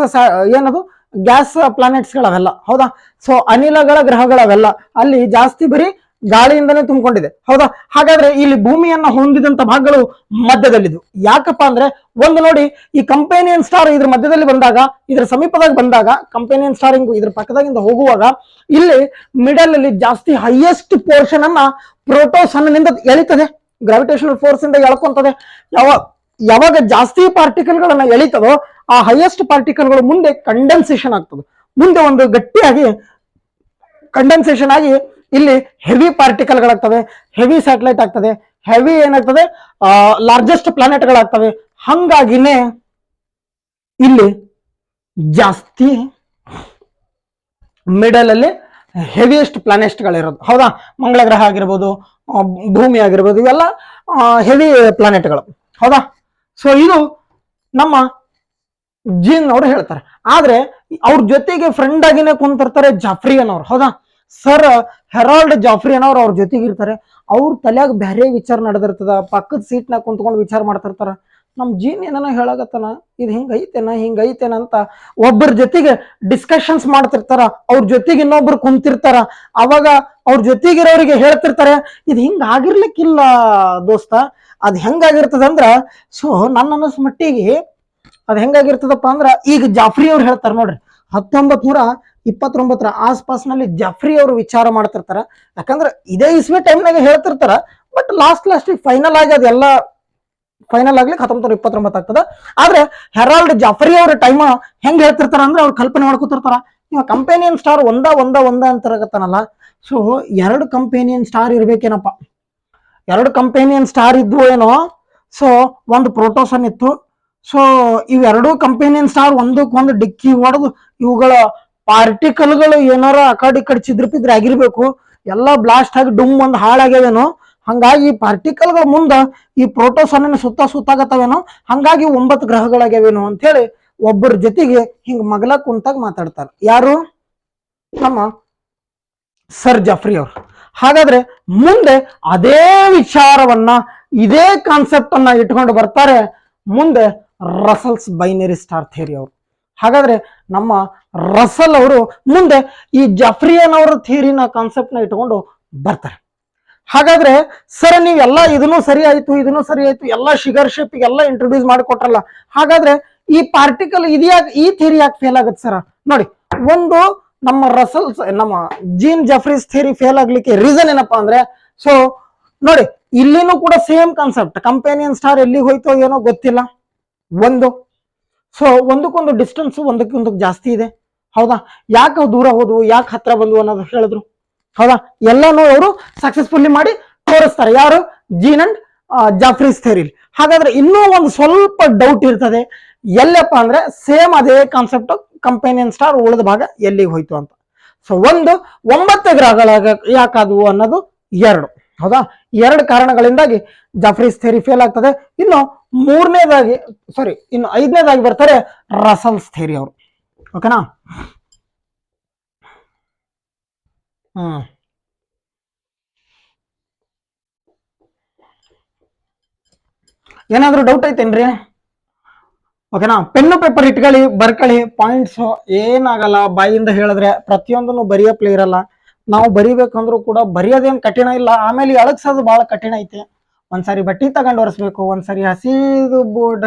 ಏನದು ಗ್ಯಾಸ್ ಪ್ಲಾನೆಟ್ಸ್ ಗಳವೆಲ್ಲ, ಹೌದಾ. ಸೊ ಅನಿಲಗಳ ಗ್ರಹಗಳವೆಲ್ಲ, ಅಲ್ಲಿ ಜಾಸ್ತಿ ಬರೀ ಗಾಳಿಯಿಂದನೇ ತುಂಬಿಕೊಂಡಿದೆ, ಹೌದಾ. ಹಾಗಾದ್ರೆ ಇಲ್ಲಿ ಭೂಮಿಯನ್ನ ಹೊಂದಿದಂತ ಭಾಗಗಳು ಮಧ್ಯದಲ್ಲಿದ್ದು. ಯಾಕಪ್ಪ ಅಂದ್ರೆ ಒಂದು ನೋಡಿ, ಈ ಕಂಪೇನಿಯನ್ ಸ್ಟಾರ್ ಇದ್ರ ಮಧ್ಯದಲ್ಲಿ ಬಂದಾಗ, ಇದ್ರ ಸಮೀಪದಾಗ ಬಂದಾಗ, ಕಂಪೇನಿಯನ್ ಸ್ಟಾರ್ ಹಿಂಗು ಇದ್ರ ಪಕ್ಕದಾಗಿಂದ ಹೋಗುವಾಗ ಇಲ್ಲಿ ಮಿಡಲ್ ಅಲ್ಲಿ ಜಾಸ್ತಿ ಹೈಯೆಸ್ಟ್ ಪೋರ್ಷನ್ ಅನ್ನ ಪ್ರೋಟೋಸನ್ ನಿಂದ ಎಳಿತದೆ, ಗ್ರಾವಿಟೇಷನಲ್ ಫೋರ್ಸ್ ಇಂದ ಎಳ್ಕೊಂತದೆ. ಯಾವಾಗ ಜಾಸ್ತಿ ಪಾರ್ಟಿಕಲ್ ಗಳನ್ನ ಎಳಿತದೋ ಆ ಹೈಯೆಸ್ಟ್ ಪಾರ್ಟಿಕಲ್ಗಳು ಮುಂದೆ ಕಂಡೆನ್ಸೇಷನ್ ಆಗ್ತದೆ. ಮುಂದೆ ಒಂದು ಗಟ್ಟಿಯಾಗಿ ಕಂಡೆನ್ಸೇಷನ್ ಆಗಿ ಇಲ್ಲಿ ಹೆವಿ ಪಾರ್ಟಿಕಲ್ಗಳಾಗ್ತವೆ, ಹೆವಿ ಸ್ಯಾಟಲೈಟ್ ಆಗ್ತದೆ, ಹೆವಿ ಏನಾಗ್ತದೆ ಲಾರ್ಜೆಸ್ಟ್ ಪ್ಲಾನೆಟ್ಗಳಾಗ್ತವೆ. ಹಂಗಾಗಿನೇ ಇಲ್ಲಿ ಜಾಸ್ತಿ ಮಿಡಲ್ ಅಲ್ಲಿ ಹೆವಿಯೆಸ್ಟ್ ಪ್ಲಾನೆಟ್ಗಳಿರೋದು, ಹೌದಾ. ಮಂಗಳ ಗ್ರಹ ಆಗಿರ್ಬೋದು, ಭೂಮಿ ಆಗಿರ್ಬೋದು, ಇವೆಲ್ಲ ಹೆವಿ ಪ್ಲಾನೆಟ್ಗಳು, ಹೌದಾ. ಸೊ ಇದು ನಮ್ಮ ಜೀನ್ ಅವರು ಹೇಳ್ತಾರೆ. ಆದ್ರೆ ಅವ್ರ ಜೊತೆಗೆ ಫ್ರೆಂಡ್ ಆಗಿನೇ ಕುಂತಿರ್ತಾರೆ ಜಾಫ್ರಿಯನ್ ಅವ್ರು, ಹೌದಾ. ಸರ್ ಹೆರಾಲ್ಡ್ ಜಾಫ್ರಿಯನ್ ಅವ್ರು ಅವ್ರ ಜೊತೆಗೆ ಇರ್ತಾರೆ. ಅವ್ರ ತಲೆಯಾಗ ಬೇರೆ ವಿಚಾರ ನಡೆದಿರ್ತದ, ಪಕ್ಕದ ಸೀಟ್ನಾಗ ಕುಂತ್ಕೊಂಡು ವಿಚಾರ ಮಾಡ್ತಿರ್ತಾರ. ನಮ್ ಜೀನ್ ಏನ ಹೇಳಕತ್ತಾನ, ಇದು ಹಿಂಗೈತೇನ ಅಂತ ಒಬ್ಬರ ಜೊತೆಗೆ ಡಿಸ್ಕಷನ್ಸ್ ಮಾಡ್ತಿರ್ತಾರ. ಅವ್ರ ಜೊತೆಗೆ ಇನ್ನೊಬ್ರು ಕುಂತಿರ್ತಾರ. ಅವಾಗ ಅವ್ರ ಜೊತೆಗಿರೋರಿಗೆ ಹೇಳ್ತಿರ್ತಾರೆ, ಇದು ಹಿಂಗ ಆಗಿರ್ಲಿಕ್ಕಿಲ್ಲ ದೋಸ್ತ, ಅದ್ ಹೆಂಗಾಗಿರ್ತದಂದ್ರ, ಸೊ ನನ್ನ ಅನ್ನಸ್ ಮಟ್ಟಿಗೆ ಅದ್ ಹೆಂಗಾಗಿರ್ತದಪ್ಪ ಅಂದ್ರ, ಈಗ ಜಾಫ್ರಿ ಅವ್ರು ಹೇಳ್ತಾರ ನೋಡ್ರಿ, 1929 ಆಸ್ಪಾಸ್ನಲ್ಲಿ ಜಾಫ್ರಿ ಅವರು ವಿಚಾರ ಮಾಡ್ತಿರ್ತಾರ. ಯಾಕಂದ್ರೆ ಇದೇ ಇಸ್ವಿ ಟೈಮ್ನಾಗ ಹೇಳ್ತಿರ್ತಾರ. ಬಟ್ ಲಾಸ್ಟ್ ಫೈನಲ್ ಆಗಿ ಅದೆಲ್ಲ ಫೈನಲ್ ಆಗ್ಲಿಕ್ಕೆ 1929 ಆಗ್ತದ. ಆದ್ರೆ ಹೆರಾಲ್ಡ್ ಜಾಫ್ರಿ ಅವ್ರ ಟೈಮ್ ಹೆಂಗ್ ಹೇಳ್ತಿರ್ತಾರ ಅಂದ್ರೆ, ಅವ್ರು ಕಲ್ಪನೆ ಮಾಡ್ಕೊತಿರ್ತಾರ, ಇವಾಗ ಕಂಪೇನಿಯನ್ ಸ್ಟಾರ್ ಒಂದ ಅಂತಾರಗತ್ತಾನಲ್ಲ. So 2 companion star ಇರ್ಬೇಕೇನಪ್ಪ, 2 companion star ಇದ್ವು ಏನೋ. ಸೊ ಒಂದು ಪ್ರೋಟೋಸನ್ ಇತ್ತು. ಸೊ ಇವೆರಡೂ ಕಂಪೇನಿಯನ್ ಸ್ಟಾರ್ ಒಂದಕ್ಕೊಂದು ಡಿಕ್ಕಿ ಹೊಡೆದು ಇವುಗಳ ಪಾರ್ಟಿಕಲ್ಗಳು ಏನಾರ ಆ ಕಡೆ ಚಿದ್ರಪಿದ್ರೆ ಆಗಿರ್ಬೇಕು, ಎಲ್ಲ ಬ್ಲಾಸ್ಟ್ ಆಗಿ ಡುಮ್ ಒಂದು ಹಾಳಾಗ್ಯವೇನೋ. ಹಂಗಾಗಿ ಈ ಪಾರ್ಟಿಕಲ್ಗಳ ಮುಂದ ಈ ಪ್ರೋಟೋಸನ್ನ ಸುತ್ತಾಗತ್ತವೇನೋ, ಹಂಗಾಗಿ 9 ಗ್ರಹಗಳಾಗ್ಯಾವೇನೋ ಅಂತ ಹೇಳಿ ಒಬ್ಬರ ಜೊತೆಗೆ ಹಿಂಗ ಮಗಲ ಕುಂತಾಗ ಮಾತಾಡ್ತಾರ. ಯಾರು, ನಮ್ಮ ಸರ್ ಜಾಫ್ರಿ ಅವರು. ಹಾಗಾದ್ರೆ ಮುಂದೆ ಅದೇ ವಿಚಾರವನ್ನ, ಇದೇ ಕಾನ್ಸೆಪ್ಟ್ ಅನ್ನ ಇಟ್ಕೊಂಡು ಬರ್ತಾರೆ ಮುಂದೆ ರಸಲ್ಸ್ ಬೈನರಿ ಸ್ಟಾರ್ ಥಿಯರಿ ಅವರು. ಹಾಗಾದ್ರೆ ನಮ್ಮ ರಸಲ್ ಅವರು ಮುಂದೆ ಈ ಜಾಫ್ರಿಯನ್ ಅವರ ಥಿಯರಿನ ಕಾನ್ಸೆಪ್ಟ್ ನ ಇಟ್ಕೊಂಡು ಬರ್ತಾರೆ. ಹಾಗಾದ್ರೆ ಸರ್ ನೀವೆಲ್ಲ ಇದನ್ನು ಸರಿ ಆಯ್ತು ಎಲ್ಲ ಶಿಗರ್ ಶೇಪ್ ಎಲ್ಲ ಇಂಟ್ರೊಡ್ಯೂಸ್ ಮಾಡಿಕೊಟ್ರಲ್ಲ, ಹಾಗಾದ್ರೆ ಈ ಪಾರ್ಟಿಕಲ್ ಇದ್ಯಾಕೆ ಈ ಥಿಯರಿ ಯಾಕೆ ಫೇಲ್ ಆಗುತ್ತೆ ಸರ್ ನೋಡಿ. ಒಂದು ನಮ್ಮ ನಮ್ಮ ಜೀನ್ ಜಫ್ರೀಸ್ ಥಿಯರಿ ಫೇಲ್ ಆಗ್ಲಿಕ್ಕೆ ರೀಸನ್ ಏನಪ್ಪಾ ಅಂದ್ರೆ, ಸೊ ನೋಡಿ ಇಲ್ಲಿನೂ ಕೂಡ ಸೇಮ್ ಕಾನ್ಸೆಪ್ಟ್, ಕಂಪೇನಿಯನ್ ಸ್ಟಾರ್ ಎಲ್ಲಿಗೆ ಹೋಯ್ತೋ ಏನೋ ಗೊತ್ತಿಲ್ಲ. ಒಂದು ಸೊ ಒಂದಕ್ಕೊಂದು ಡಿಸ್ಟೆನ್ಸ್ ಒಂದಕ್ಕೊಂದಕ್ಕೆ ಜಾಸ್ತಿ ಇದೆ, ಹೌದಾ? ಯಾಕೆ ದೂರ ಹೋದ್ವು, ಯಾಕೆ ಹತ್ರ ಬಂದ್ವು ಅನ್ನೋದು ಹೇಳಿದ್ರು, ಹೌದಾ? ಎಲ್ಲಾನು ಅವರು ಸಕ್ಸಸ್ಫುಲ್ಲಿ ಮಾಡಿ ತೋರಿಸ್ತಾರೆ, ಯಾರು? Jean and Jeffreys theory. ಹಾಗಾದ್ರೆ ಇನ್ನೂ ಒಂದು ಸ್ವಲ್ಪ ಡೌಟ್ ಇರ್ತದೆ, ಎಲ್ಲಪ್ಪ ಅಂದ್ರೆ ಸೇಮ್ ಅದೇ ಕಾನ್ಸೆಪ್ಟ್ ಕಂಪೇನಿಯನ್ ಸ್ಟಾರ್ ಉಳಿದ ಭಾಗ ಎಲ್ಲಿಗೆ ಹೋಯ್ತು ಅಂತ. ಸೊ ಒಂದು 9 ಗ್ರಹಗಳ ಯಾಕಾದವು ಅನ್ನೋದು ಎರಡು, ಹೌದಾ? 2 ಕಾರಣಗಳಿಂದಾಗಿ ಜಾಫ್ರೀಸ್ ಥಿಯರಿ ಫೇಲ್ ಆಗ್ತದೆ. ಇನ್ನು ಇನ್ನು 5ನೇದಾಗಿ ಬರ್ತಾರೆ ರಸಲ್ಸ್ ಥಿಯರಿ ಅವರು, ಓಕೆನಾ? ಏನಾದ್ರೂ ಡೌಟ್ ಐತೇನ್ರಿ? ಓಕೆನಾ? ಪೆನ್ನು ಪೇಪರ್ ಇಟ್ಕೊಳ್ಳಿ, ಬರ್ಕೊಳ್ಳಿ, ಪಾಯಿಂಟ್ಸ್ ಏನಾಗಲ್ಲ. ಬಾಯಿಂದ ಹೇಳಿದ್ರೆ ಪ್ರತಿಯೊಂದನ್ನು ಬರೆಯಪ್ಲೇ ಇರಲ್ಲ. ನಾವು ಬರಿಬೇಕಂದ್ರೂ ಕೂಡ ಬರೆಯೋದೇನು ಕಠಿಣ ಇಲ್ಲ, ಆಮೇಲೆ ಅಳಗ್ಸೋದು ಬಹಳ ಕಠಿಣ ಐತೆ. ಒಂದ್ಸರಿ ಬಟ್ಟಿ ತಗೊಂಡು ಒರೆಸ್ಬೇಕು, ಒಂದ್ಸರಿ ಹಸಿದು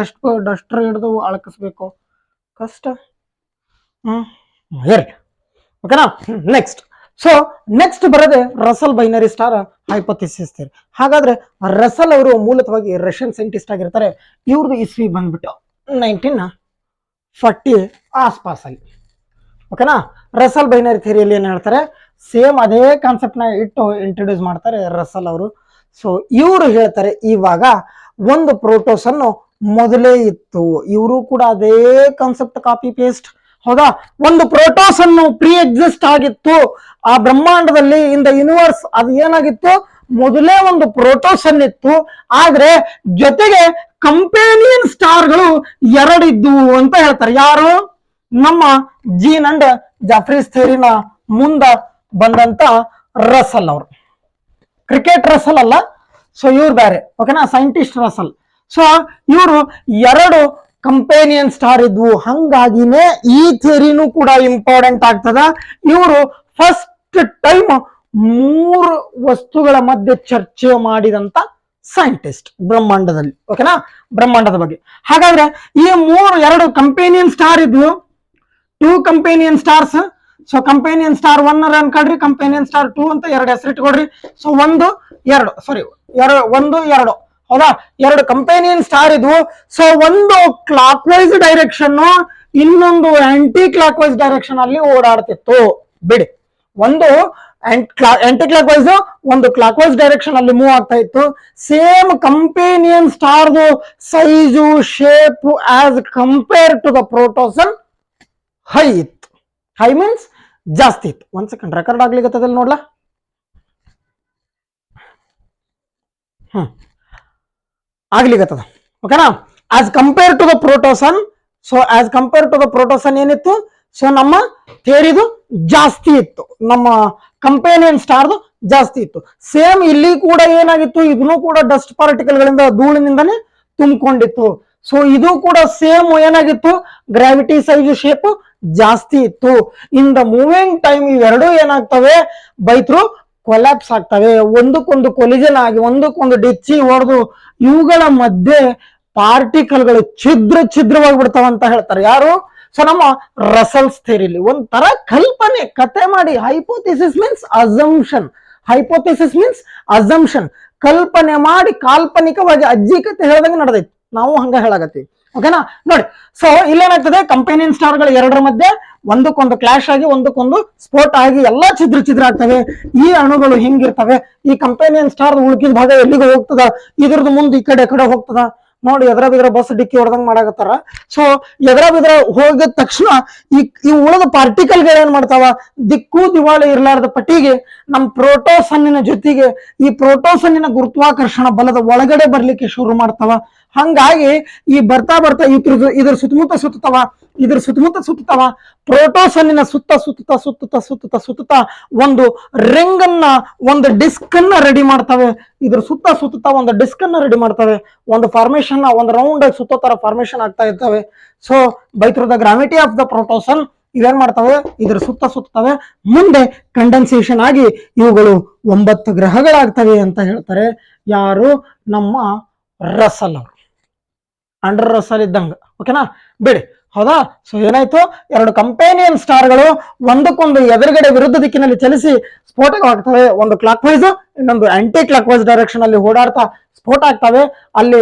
ಡಸ್ಟರ್ ಹಿಡಿದು ಅಳಕಿಸ್ಬೇಕು, ಕಷ್ಟ. ಹೇಳಿ, ಓಕೆನಾ? ನೆಕ್ಸ್ಟ್ ಬರೋದೆ Russell binary star hypothesis theory. ಹಾಗಾದ್ರೆ ರಸಲ್ ಅವರು ಮೂಲತಃವಾಗಿ ರಷ್ಯನ್ ಸೈಂಟಿಸ್ಟ್ ಆಗಿರ್ತಾರೆ. ಇವ್ರದ್ದು ಇಸ್ವಿ ಬಂದ್ಬಿಟ್ಟು 1940 ಆಸ್ಪಾಸಲ್ಲಿ, ಓಕೆನಾ? ರಸಲ್ ಬೈನರಿ ಥಿಯರಿಯಲ್ಲಿ ಏನ್ ಹೇಳ್ತಾರೆ, ಸೇಮ್ ಅದೇ ಕಾನ್ಸೆಪ್ಟ್ ನ ಇಟ್ಟು ಇಂಟ್ರೊಡ್ಯೂಸ್ ಮಾಡ್ತಾರೆ ರಸಲ್ ಅವರು. ಸೊ ಇವರು ಹೇಳ್ತಾರೆ, ಇವಾಗ ಒಂದು ಪ್ರೋಟೋಸ್ ಅನ್ನು ಮೊದಲೇ ಇತ್ತು, ಇವರು ಕೂಡ ಅದೇ ಕಾನ್ಸೆಪ್ಟ್ ಕಾಪಿ ಪೇಸ್ಟ್, ಹೌದಾ? ಒಂದು ಪ್ರೋಟೋಸ್ ಅನ್ನು ಪ್ರೀ ಎಕ್ಸಿಸ್ಟ್ ಆಗಿತ್ತು ಆ ಬ್ರಹ್ಮಾಂಡದಲ್ಲಿ, ಇನ್ ದ ಯೂನಿವರ್ಸ್. ಅದು ಏನಾಗಿತ್ತು, ಮೊದಲೇ ಒಂದು ಪ್ರೋಟೋಸ್ ಅನ್ನಿತ್ತು, ಆದ್ರೆ ಜೊತೆಗೆ ಕಂಪೇನಿಯನ್ ಸ್ಟಾರ್ಗಳು 2 ಇದ್ವು ಅಂತ ಹೇಳ್ತಾರೆ. ಯಾರು? ನಮ್ಮ ಜೀನ್ ಅಂಡ್ ಜಾಫ್ರೀಸ್ ಥಿಯರಿನ ಮುಂದ ಬಂದಂತ ರಸಲ್ ಅವರು. ಕ್ರಿಕೆಟ್ ರಸಲ್ ಅಲ್ಲ, ಸೊ ಇವ್ರು ಬೇರೆ, ಓಕೆನಾ? Scientist Russell. ಸೊ ಇವರು 2 ಕಂಪೇನಿಯನ್ ಸ್ಟಾರ್ ಇದ್ವು, ಹಂಗಾಗಿನೇ ಈ ಥಿಯರಿನೂ ಕೂಡ ಇಂಪಾರ್ಟೆಂಟ್ ಆಗ್ತದ. ಇವರು ಫಸ್ಟ್ ಟೈಮ್ 3 ವಸ್ತುಗಳ ಮಧ್ಯೆ ಚರ್ಚೆ ಮಾಡಿದಂತ ಸೈಂಟಿಸ್ಟ್ ಬ್ರಹ್ಮಾಂಡದಲ್ಲಿ, ಓಕೆನಾ? ಬ್ರಹ್ಮಾಂಡದ ಬಗ್ಗೆ. ಹಾಗಾದ್ರೆ ಈ 2 ಕಂಪೇನಿಯನ್ ಸ್ಟಾರ್ ಇದ್ವು, 2 ಕಂಪೇನಿಯನ್ ಸ್ಟಾರ್ಸ್. ಸೊ ಕಂಪೇನಿಯನ್ ಸ್ಟಾರ್ 1 ಅನ್ಕೊಳ್ರಿ, ಕಂಪೇನಿಯನ್ ಸ್ಟಾರ್ 2 ಅಂತ 2 ಹೆಸರು ಇಟ್ಕೊಡ್ರಿ. ಸೊ 1 2 ಹೌದಾ? 2 ಕಂಪೇನಿಯನ್ ಸ್ಟಾರ್ ಇದ್ವು. ಸೊ ಒಂದು ಕ್ಲಾಕ್ ವೈಸ್ ಡೈರೆಕ್ಷನ್, ಇನ್ನೊಂದು ಆಂಟಿ ಕ್ಲಾಕ್ ವೈಸ್ ಡೈರೆಕ್ಷನ್ ಅಲ್ಲಿ ಓಡಾಡ್ತಿತ್ತು. ಬಿಡಿ, ಒಂದು ಆಂಟಿ ಕ್ಲಾಕ್ ವೈಸ್, ಒಂದು ಕ್ಲಾಕ್ ವೈಸ್ ಡೈರೆಕ್ಷನ್ ಅಲ್ಲಿ ಮೂವ್ ಆಗ್ತಾ ಇತ್ತು. ಸೇಮ್ ಕಂಪೇನಿಯನ್ ಸ್ಟಾರ್ದು size, shape as compare to the protosun high ಇತ್ತು. ಹೈ ಮೀನ್ಸ್ ಜಾಸ್ತಿ ಇತ್ತು. 1 ಸೆಕೆಂಡ್, ರೆಕಾರ್ಡ್ ಆಗ್ಲಿಕ್ಕೆ ನೋಡ್ಲಾ? ಆಗ್ಲಿಕ್ಕತ್ತದ, ಓಕೆನಾ? As compare to the protosun. So as compare to the protosun ಏನಿತ್ತು, ಸೊ ನಮ್ಮ ಥಿಯರಿದು ಜಾಸ್ತಿ ಇತ್ತು, ನಮ್ಮ ಕಂಪೇನಿಯನ್ ಸ್ಟಾರ್ದು ಜಾಸ್ತಿ ಇತ್ತು. ಸೇಮ್ ಇಲ್ಲಿ ಕೂಡ ಏನಾಗಿತ್ತು, ಇದನ್ನು ಕೂಡ ಡಸ್ಟ್ ಪಾರ್ಟಿಕಲ್ ಗಳಿಂದ, ಧೂಳಿನಿಂದಾನೇ ತುಂಬಿಕೊಂಡಿತ್ತು. ಸೊ ಇದು ಕೂಡ ಸೇಮ್ ಏನಾಗಿತ್ತು, ಗ್ರಾವಿಟಿ ಸೈಜ್ ಶೇಪ್ ಜಾಸ್ತಿ ಇತ್ತು. ಇನ್ ದ ಮೂವಿಂಗ್ ಟೈಮ್ ಇವೆರಡೂ ಏನಾಗ್ತವೆ, ಬೈತ್ರು ಕೊಲ್ಯಾಪ್ಸ್ ಆಗ್ತವೆ, ಒಂದಕ್ಕೊಂದು ಕೊಲಿಜನ್ ಆಗಿ ಒಂದಕ್ಕೊಂದು ಡಿಚ್ಚಿ ಹೊಡೆದು ಇವುಗಳ ಮಧ್ಯೆ ಪಾರ್ಟಿಕಲ್ಗಳು ಛಿದ್ರವಾಗಿ ಬಿಡ್ತಾವ ಅಂತ ಹೇಳ್ತಾರೆ. ಯಾರು? ಸೊ ನಮ್ಮ ರಸಲ್ಸ್ ಥಿಯರಿಲಿ ಒಂಥರ ಕಲ್ಪನೆ ಕತೆ ಮಾಡಿ, hypothesis means assumption, hypothesis means assumption, ಕಲ್ಪನೆ ಮಾಡಿ ಕಾಲ್ಪನಿಕವಾಗಿ ಅಜ್ಜಿ ಕತೆ ಹೇಳ್ದಂಗೆ ನಡೆದೈತಿ. ನಾವು ಹಂಗ ಹೇಳಾಗತ್ತೀವಿ, ಓಕೆನಾ? ನೋಡಿ, ಸೊ ಇಲ್ಲೇನಾಗ್ತದೆ, ಕಂಪೇನಿಯನ್ ಸ್ಟಾರ್ಗಳು 2ರ ಮಧ್ಯೆ ಒಂದಕ್ಕೊಂದು ಕ್ಲಾಶ್ ಆಗಿ, ಒಂದಕ್ಕೊಂದು ಸ್ಫೋಟ ಆಗಿ ಎಲ್ಲ ಛಿದ್ರ ಆಗ್ತವೆ. ಈ ಅಣುಗಳು ಹಿಂಗಿರ್ತವೆ. ಈ ಕಂಪೇನಿಯನ್ ಸ್ಟಾರ್ ಉಳ್ಕಿದ ಭಾಗ ಎಲ್ಲಿಗೆ ಹೋಗ್ತದ, ಇದ್ರದ್ದು ಮುಂದೆ ಈ ಕಡೆ ಹೋಗ್ತದ. ನೋಡಿ, ಎದ್ರ ಬಿದ್ರ ಬಸ್ ಡಿಕ್ಕಿ ಹೊಡೆದಂಗ್ ಮಾಡಾಕತ್ತಾರ. ಸೊ ಎದ್ರ ಬಿದ್ರ ಹೋಗಿದ ತಕ್ಷಣ ಈ ಉಳಿದ ಪಾರ್ಟಿಕಲ್ ಗಳು ಏನ್ ಮಾಡ್ತಾವ, ದಿಕ್ಕು ದಿವಾಳಿ ಇರ್ಲಾರ್ದ ಪಟ್ಟಿಗೆ ನಮ್ ಪ್ರೋಟೋಸನ್ನಿನ ಜೊತೆಗೆ ಈ ಪ್ರೋಟೋಸನ್ನಿನ ಗುರುತ್ವಾಕರ್ಷಣ ಬಲದ ಒಳಗಡೆ ಬರ್ಲಿಕ್ಕೆ ಶುರು ಮಾಡ್ತಾವ. ಹಂಗಾಗಿ ಈ ಬರ್ತಾ ಇದ್ರ ಸುತ್ತಮುತ್ತ ಸುತ್ತತಾವ. ಪ್ರೋಟೋಸನ್ನಿನ ಸುತ್ತ ಒಂದು ರಿಂಗ್ ಅನ್ನ, ಒಂದು ಡಿಸ್ಕ್ ಅನ್ನ ರೆಡಿ ಮಾಡ್ತವೆ. ಇದ್ರ ಸುತ್ತ ಒಂದು ಡಿಸ್ಕ್ ಅನ್ನ ರೆಡಿ ಮಾಡ್ತವೆ. ಒಂದು ಫಾರ್ಮೇಶನ್, ಒಂದು ರೌಂಡ್ ಸುತ್ತೋ ತರ ಫಾರ್ಮೇಶನ್ ಆಗ್ತಾ ಇರ್ತವೆ. So by through the gravity of the protosun ಇವೇನ್ ಮಾಡ್ತವೆ, ಇದ್ರ ಸುತ್ತವೆ. ಮುಂದೆ ಕಂಡೆನ್ಸೇಷನ್ ಆಗಿ ಇವುಗಳು 9 ಗ್ರಹಗಳಾಗ್ತವೆ ಅಂತ ಹೇಳ್ತಾರೆ. ಯಾರು? ನಮ್ಮ ರಸಲ್ ಅವರು. ಅಂಡರ್ ರಸಲ್ ಇದ್ದಂಗ ಓಕೆನಾ, ಬಿಡಿ. ಹೌದಾ, ಸೊ ಏನಾಯ್ತು, ಎರಡು ಕಂಪೇನಿಯನ್ ಸ್ಟಾರ್ಗಳು ಒಂದಕ್ಕೊಂದು ಎದುರುಗಡೆ ವಿರುದ್ಧ ದಿಕ್ಕಿನಲ್ಲಿ ಚಲಿಸಿ ಸ್ಫೋಟವಾಗ್ತವೆ. ಒಂದು ಕ್ಲಾಕ್ ವೈಸ್, ಇನ್ನೊಂದು ಆಂಟಿ ಕ್ಲಾಕ್ ವೈಸ್ ಡೈರೆಕ್ಷನ್ ಅಲ್ಲಿ ಓಡಾಡ್ತಾ ಸ್ಫೋಟ ಆಗ್ತವೆ. ಅಲ್ಲಿ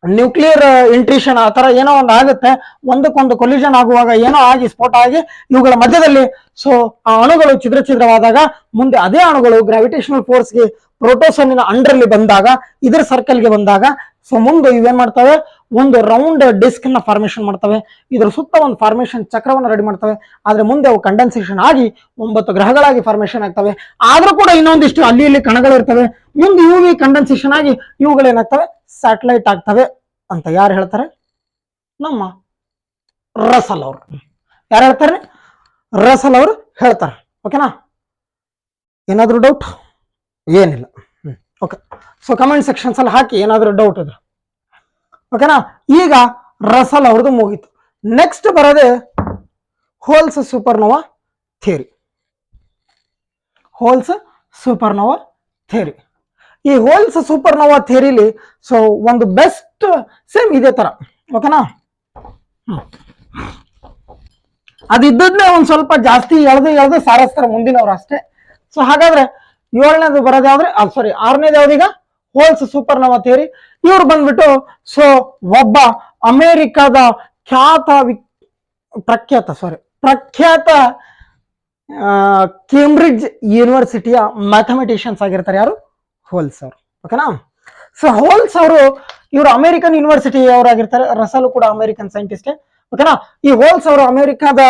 ನ್ಯೂಕ್ಲಿಯರ್ ಇಂಟ್ರಿಷನ್ ಆ ತರ ಏನೋ ಒಂದು ಆಗುತ್ತೆ, ಒಂದಕ್ಕೊಂದು ಕೊಲಿಷನ್ ಆಗುವಾಗ ಏನೋ ಆಗಿ ಸ್ಫೋಟ ಆಗಿ ಇವುಗಳ ಮಧ್ಯದಲ್ಲಿ ಸೊ ಆ ಅಣುಗಳು ಛಿದ್ರವಾದಾಗ ಮುಂದೆ ಅದೇ ಅಣುಗಳು ಗ್ರಾವಿಟೇಷನಲ್ ಫೋರ್ಸ್ಗೆ ಪ್ರೋಟೋಸನ್ನಿನ ಅಂಡರ್ಲಿ ಬಂದಾಗ ಇದರ ಸರ್ಕಲ್ಗೆ ಬಂದಾಗ ಸೊ ಮುಂದೆ ಇವೇನ್ ಮಾಡ್ತವೆ, ಒಂದು ರೌಂಡ್ ಡಿಸ್ಕ್ ನ ಫಾರ್ಮೇಶನ್ ಮಾಡ್ತವೆ. ಇದರ ಸುತ್ತ ಒಂದು ಫಾರ್ಮೇಶನ್ ಚಕ್ರವನ್ನು ರೆಡಿ ಮಾಡ್ತವೆ. ಆದ್ರೆ ಮುಂದೆ ಅವು ಕಂಡೆನ್ಸೇಷನ್ ಆಗಿ 9 ಗ್ರಹಗಳಾಗಿ ಫಾರ್ಮೇಶನ್ ಆಗ್ತವೆ. ಆದ್ರೂ ಕೂಡ ಇನ್ನೊಂದಿಷ್ಟು ಅಲ್ಲಿ ಇಲ್ಲಿ ಕಣಗಳು ಇರ್ತವೆ. ಮುಂದೆ ಇವು ಕಂಡೆನ್ಸೇಷನ್ ಆಗಿ ಇವುಗಳೇನಾಗ್ತವೆ, ಸ್ಯಾಟಲೈಟ್ ಆಗ್ತವೆ ಅಂತ ಯಾರು ಹೇಳ್ತಾರೆ, ನಮ್ಮ ರಸಲ್ ಅವರು. ಯಾರು ಹೇಳ್ತಾರೆ, ರಸಲ್ ಅವರು ಹೇಳ್ತಾರೆ. ಓಕೆನಾ, ಏನಾದ್ರೂ ಡೌಟ್? ಏನಿಲ್ಲ. ಓಕೆ, ಸೊ ಕಮೆಂಟ್ ಸೆಕ್ಷನ್ಸ್ ಅಲ್ಲಿ ಹಾಕಿ ಏನಾದ್ರೂ ಡೌಟ್ ಇದ್ರೆ. ಓಕೆನಾ, ಈಗ ರಸಲ್ ಅವ್ರದ್ದು ಮುಗೀತು. ನೆಕ್ಸ್ಟ್ ಬರೋದೇ holes supernova theory. Holes supernova theory. ಈ ಹೋಲ್ಸ್ ಸೂಪರ್ನೋವಾ ಥಿಯರಿಲಿ ಸೊ ಒಂದು ಬೆಸ್ಟ್ ಸೇಮ್ ಇದೇ ತರ. ಓಕೆನಾ, ಅದಿದ್ದದ್ನೇ ಒಂದ್ ಸ್ವಲ್ಪ ಜಾಸ್ತಿ ಎಳ್ದು ಸಾರಿಸ್ತಾರೆ ಮುಂದಿನವ್ರು ಅಷ್ಟೇ. ಸೊ ಹಾಗಾದ್ರೆ 7ನೇದು ಬರೋದು ಯಾವ್ದ್ರೆ, ಸಾರಿ 6ನೇದು ಯಾವ್ದೀಗ, ಹೋಲ್ಸ್ ಸೂಪರ್ನೋವಾ ಥಿಯರಿ. ಇವ್ರು ಬಂದ್ಬಿಟ್ಟು ಸೊ ಒಬ್ಬ ಅಮೆರಿಕದ ಪ್ರಖ್ಯಾತ ಕೇಂಬ್ರಿಡ್ಜ್ ಯೂನಿವರ್ಸಿಟಿಯ ಮ್ಯಾಥಮೆಟಿಷಿಯನ್ಸ್ ಆಗಿರ್ತಾರೆ. ಯಾರು, ಹೋಲ್ಸ್ ಅವರು. ಓಕೆನಾ, ಸೊ ಹೋಲ್ಸ್ ಅವರು ಇವರು ಅಮೆರಿಕನ್ ಯೂನಿವರ್ಸಿಟಿ ಅವರಾಗಿರ್ತಾರೆ. ರಸಲ್ ಕೂಡ ಅಮೆರಿಕನ್ ಸೈಂಟಿಸ್ಟ್. ಓಕೆನಾ, ಈ ಹೋಲ್ಸ್ ಅವರು ಅಮೆರಿಕದ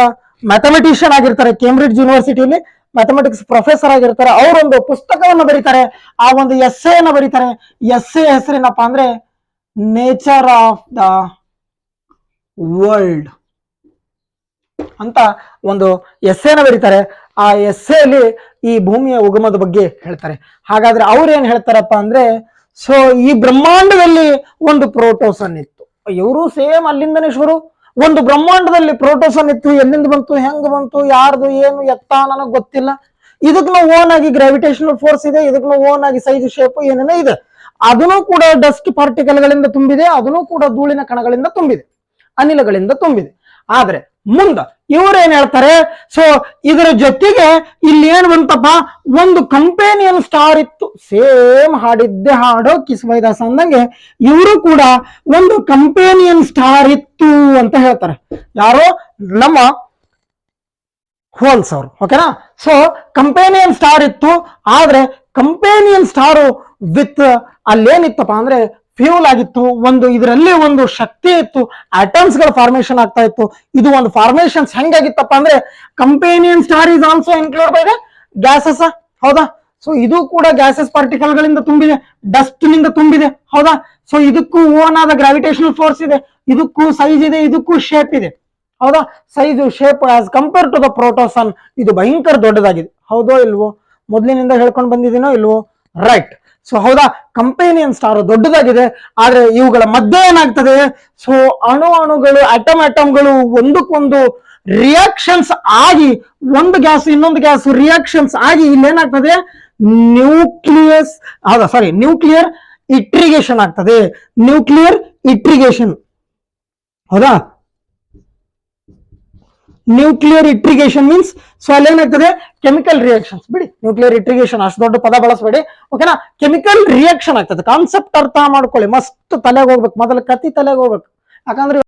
ಮ್ಯಾಥಮೆಟಿಷಿಯನ್ ಆಗಿರ್ತಾರೆ. ಕೇಂಬ್ರಿಡ್ಜ್ ಯೂನಿವರ್ಸಿಟಿಯಲ್ಲಿ ಮ್ಯಾಥಮೆಟಿಕ್ಸ್ ಪ್ರೊಫೆಸರ್ ಆಗಿರ್ತಾರೆ. ಅವರೊಂದು ಪುಸ್ತಕವನ್ನು ಬರೀತಾರೆ. ಆ ಒಂದು ಎಸ್ಸೆಯನ್ನು ಬರೀತಾರೆ. ಎಸ್ಸೆ ಹೆಸರೇನಪ್ಪ ಅಂದ್ರೆ ನೇಚರ್ ಆಫ್ ದ ವರ್ಲ್ಡ್ ಅಂತ ಒಂದು ಎಸ್ಸೆನ ಬರೀತಾರೆ. ಆ ಎಸ್ಸೆಯಲ್ಲಿ ಈ ಭೂಮಿಯ ಉಗಮದ ಬಗ್ಗೆ ಹೇಳ್ತಾರೆ. ಹಾಗಾದ್ರೆ ಅವ್ರು ಏನ್ ಹೇಳ್ತಾರಪ್ಪ ಅಂದ್ರೆ, ಸೊ ಈ ಬ್ರಹ್ಮಾಂಡದಲ್ಲಿ ಒಂದು ಪ್ರೋಟೋಸನ್ ಇತ್ತು. ಇವರು ಸೇಮ್ ಅಲ್ಲಿಂದನೇ ಶುರು. ಒಂದು ಬ್ರಹ್ಮಾಂಡದಲ್ಲಿ ಪ್ರೋಟೋಸನ್ ಇತ್ತು. ಎಲ್ಲಿಂದ ಬಂತು, ಹೆಂಗ್ ಬಂತು, ಯಾರ್ದು ಏನು ಎತ್ತ ನನಗ್ ಗೊತ್ತಿಲ್ಲ. ಇದಕ್ಕೂ ಓನ್ ಆಗಿ ಗ್ರಾವಿಟೇಷನಲ್ ಫೋರ್ಸ್ ಇದೆ. ಇದಕ್ಕೂ ಓನ್ ಆಗಿ ಸೈಜ್ ಶೇಪ್ ಏನೇನೋ ಇದೆ. ಅದನ್ನು ಕೂಡ ಡಸ್ಟ್ ಪಾರ್ಟಿಕಲ್ ಗಳಿಂದ ತುಂಬಿದೆ. ಅದನ್ನು ಕೂಡ ಧೂಳಿನ ಕಣಗಳಿಂದ ತುಂಬಿದೆ, ಅನಿಲಗಳಿಂದ ತುಂಬಿದೆ. ಆದ್ರೆ ಮುಂದ ಇವ್ರು ಏನ್ ಹೇಳ್ತಾರೆ, ಸೊ ಇದರ ಜೊತೆಗೆ ಇಲ್ಲಿ ಏನ್ ಬಂತಪ್ಪ, ಒಂದು ಕಂಪೇನಿಯನ್ ಸ್ಟಾರ್ ಇತ್ತು. ಸೇಮ್ ಹಾಡಿದ್ದೆ ಹಾಡೋ ಕಿಸ್ವೈದಾಸ ಅಂದಂಗೆ ಇವರು ಕೂಡ ಒಂದು ಕಂಪೇನಿಯನ್ ಸ್ಟಾರ್ ಇತ್ತು ಅಂತ ಹೇಳ್ತಾರೆ. ಯಾರೋ, ನಮ್ಮ ಹೋಲ್ಸ್ ಅವರು. ಓಕೆನಾ, ಸೊ ಕಂಪೇನಿಯನ್ ಸ್ಟಾರ್ ಇತ್ತು. ಆದ್ರೆ ಕಂಪೇನಿಯನ್ ಸ್ಟಾರು ವಿತ್ ಅಲ್ಲೇನಿತ್ತಪ್ಪ ಅಂದ್ರೆ ಫ್ಯೂಲ್ ಆಗಿತ್ತು. ಒಂದು ಇದರಲ್ಲಿ ಒಂದು ಶಕ್ತಿ ಇತ್ತು. ಆಟಮ್ಸ್ ಗಳ ಫಾರ್ಮೇಶನ್ ಆಗ್ತಾ ಇತ್ತು. ಇದು ಒಂದು ಫಾರ್ಮೇಶನ್ಸ್ ಹೆಂಗಾಗಿತ್ತಪ್ಪ ಅಂದ್ರೆ, companion star is also include by the gases. ಹೌದಾ, ಸೊ ಇದು ಕೂಡ ಗ್ಯಾಸಸ್ ಪಾರ್ಟಿಕಲ್ ಗಳಿಂದ ತುಂಬಿದೆ, ಡಸ್ಟ್ ನಿಂದ ತುಂಬಿದೆ. ಹೌದಾ, ಸೊ ಇದಕ್ಕೂ ಓನ್ ಆದ ಗ್ರಾವಿಟೇಷನಲ್ ಫೋರ್ಸ್ ಇದೆ. ಇದಕ್ಕೂ ಸೈಜ್ ಇದೆ, ಇದಕ್ಕೂ ಶೇಪ್ ಇದೆ. ಹೌದಾ, size shape as compare to the protosun ಇದು ಭಯಂಕರ ದೊಡ್ಡದಾಗಿದೆ. ಹೌದೋ ಇಲ್ವೋ, ಮೊದಲಿನಿಂದ ಹೇಳ್ಕೊಂಡು ಬಂದಿದ್ದೀನೋ ಇಲ್ವೋ? ರೈಟ್. ಸೊ ಹೌದಾ, ಕಂಪೇನಿಯನ್ ಸ್ಟಾರ್ ದೊಡ್ಡದಾಗಿದೆ. ಆದ್ರೆ ಇವುಗಳ ಮಧ್ಯೆ ಏನಾಗ್ತದೆ, ಸೊ ಅಣುಗಳು ಅಟಮ್ಗಳು ಒಂದಕ್ಕೊಂದು ರಿಯಾಕ್ಷನ್ಸ್ ಆಗಿ, ಒಂದು ಗ್ಯಾಸ್ ಇನ್ನೊಂದು ಗ್ಯಾಸ್ ರಿಯಾಕ್ಷನ್ಸ್ ಆಗಿ ಇಲ್ಲೇನಾಗ್ತದೆ, ನ್ಯೂಕ್ಲಿಯರ್ ಇಟ್ರಿಗೇಷನ್ ಆಗ್ತದೆ. Nuclear integration. ಹೌದಾ, ನ್ಯೂಕ್ಲಿಯರ್ ಇಟ್ರಿಗೇಷನ್ ಮೀನ್ಸ್ ಸೊ ಅಲ್ಲೇನಾಗ್ತದೆ, ಕೆಮಿಕಲ್ ರಿಯಾಕ್ಷನ್ಸ್. ಬಿಡಿ, ನ್ಯೂಕ್ಲಿಯರ್ ಇಟ್ರಿಗೇಷನ್ ಅಷ್ಟು ದೊಡ್ಡ ಪದ ಬಳಸಬೇಡಿ. ಓಕೆನಾ, ಕೆಮಿಕಲ್ ರಿಯಾಕ್ಷನ್ ಆಗ್ತದೆ. ಕಾನ್ಸೆಪ್ಟ್ ಅರ್ಥ ಮಾಡ್ಕೊಳ್ಳಿ, ಮಸ್ತ್ ತಲೆಗೆ ಹೋಗ್ಬೇಕು. ಮೊದಲ ಕತಿ ತಲೆಗೆ ಹೋಗ್ಬೇಕು. ಯಾಕಂದ್ರೆ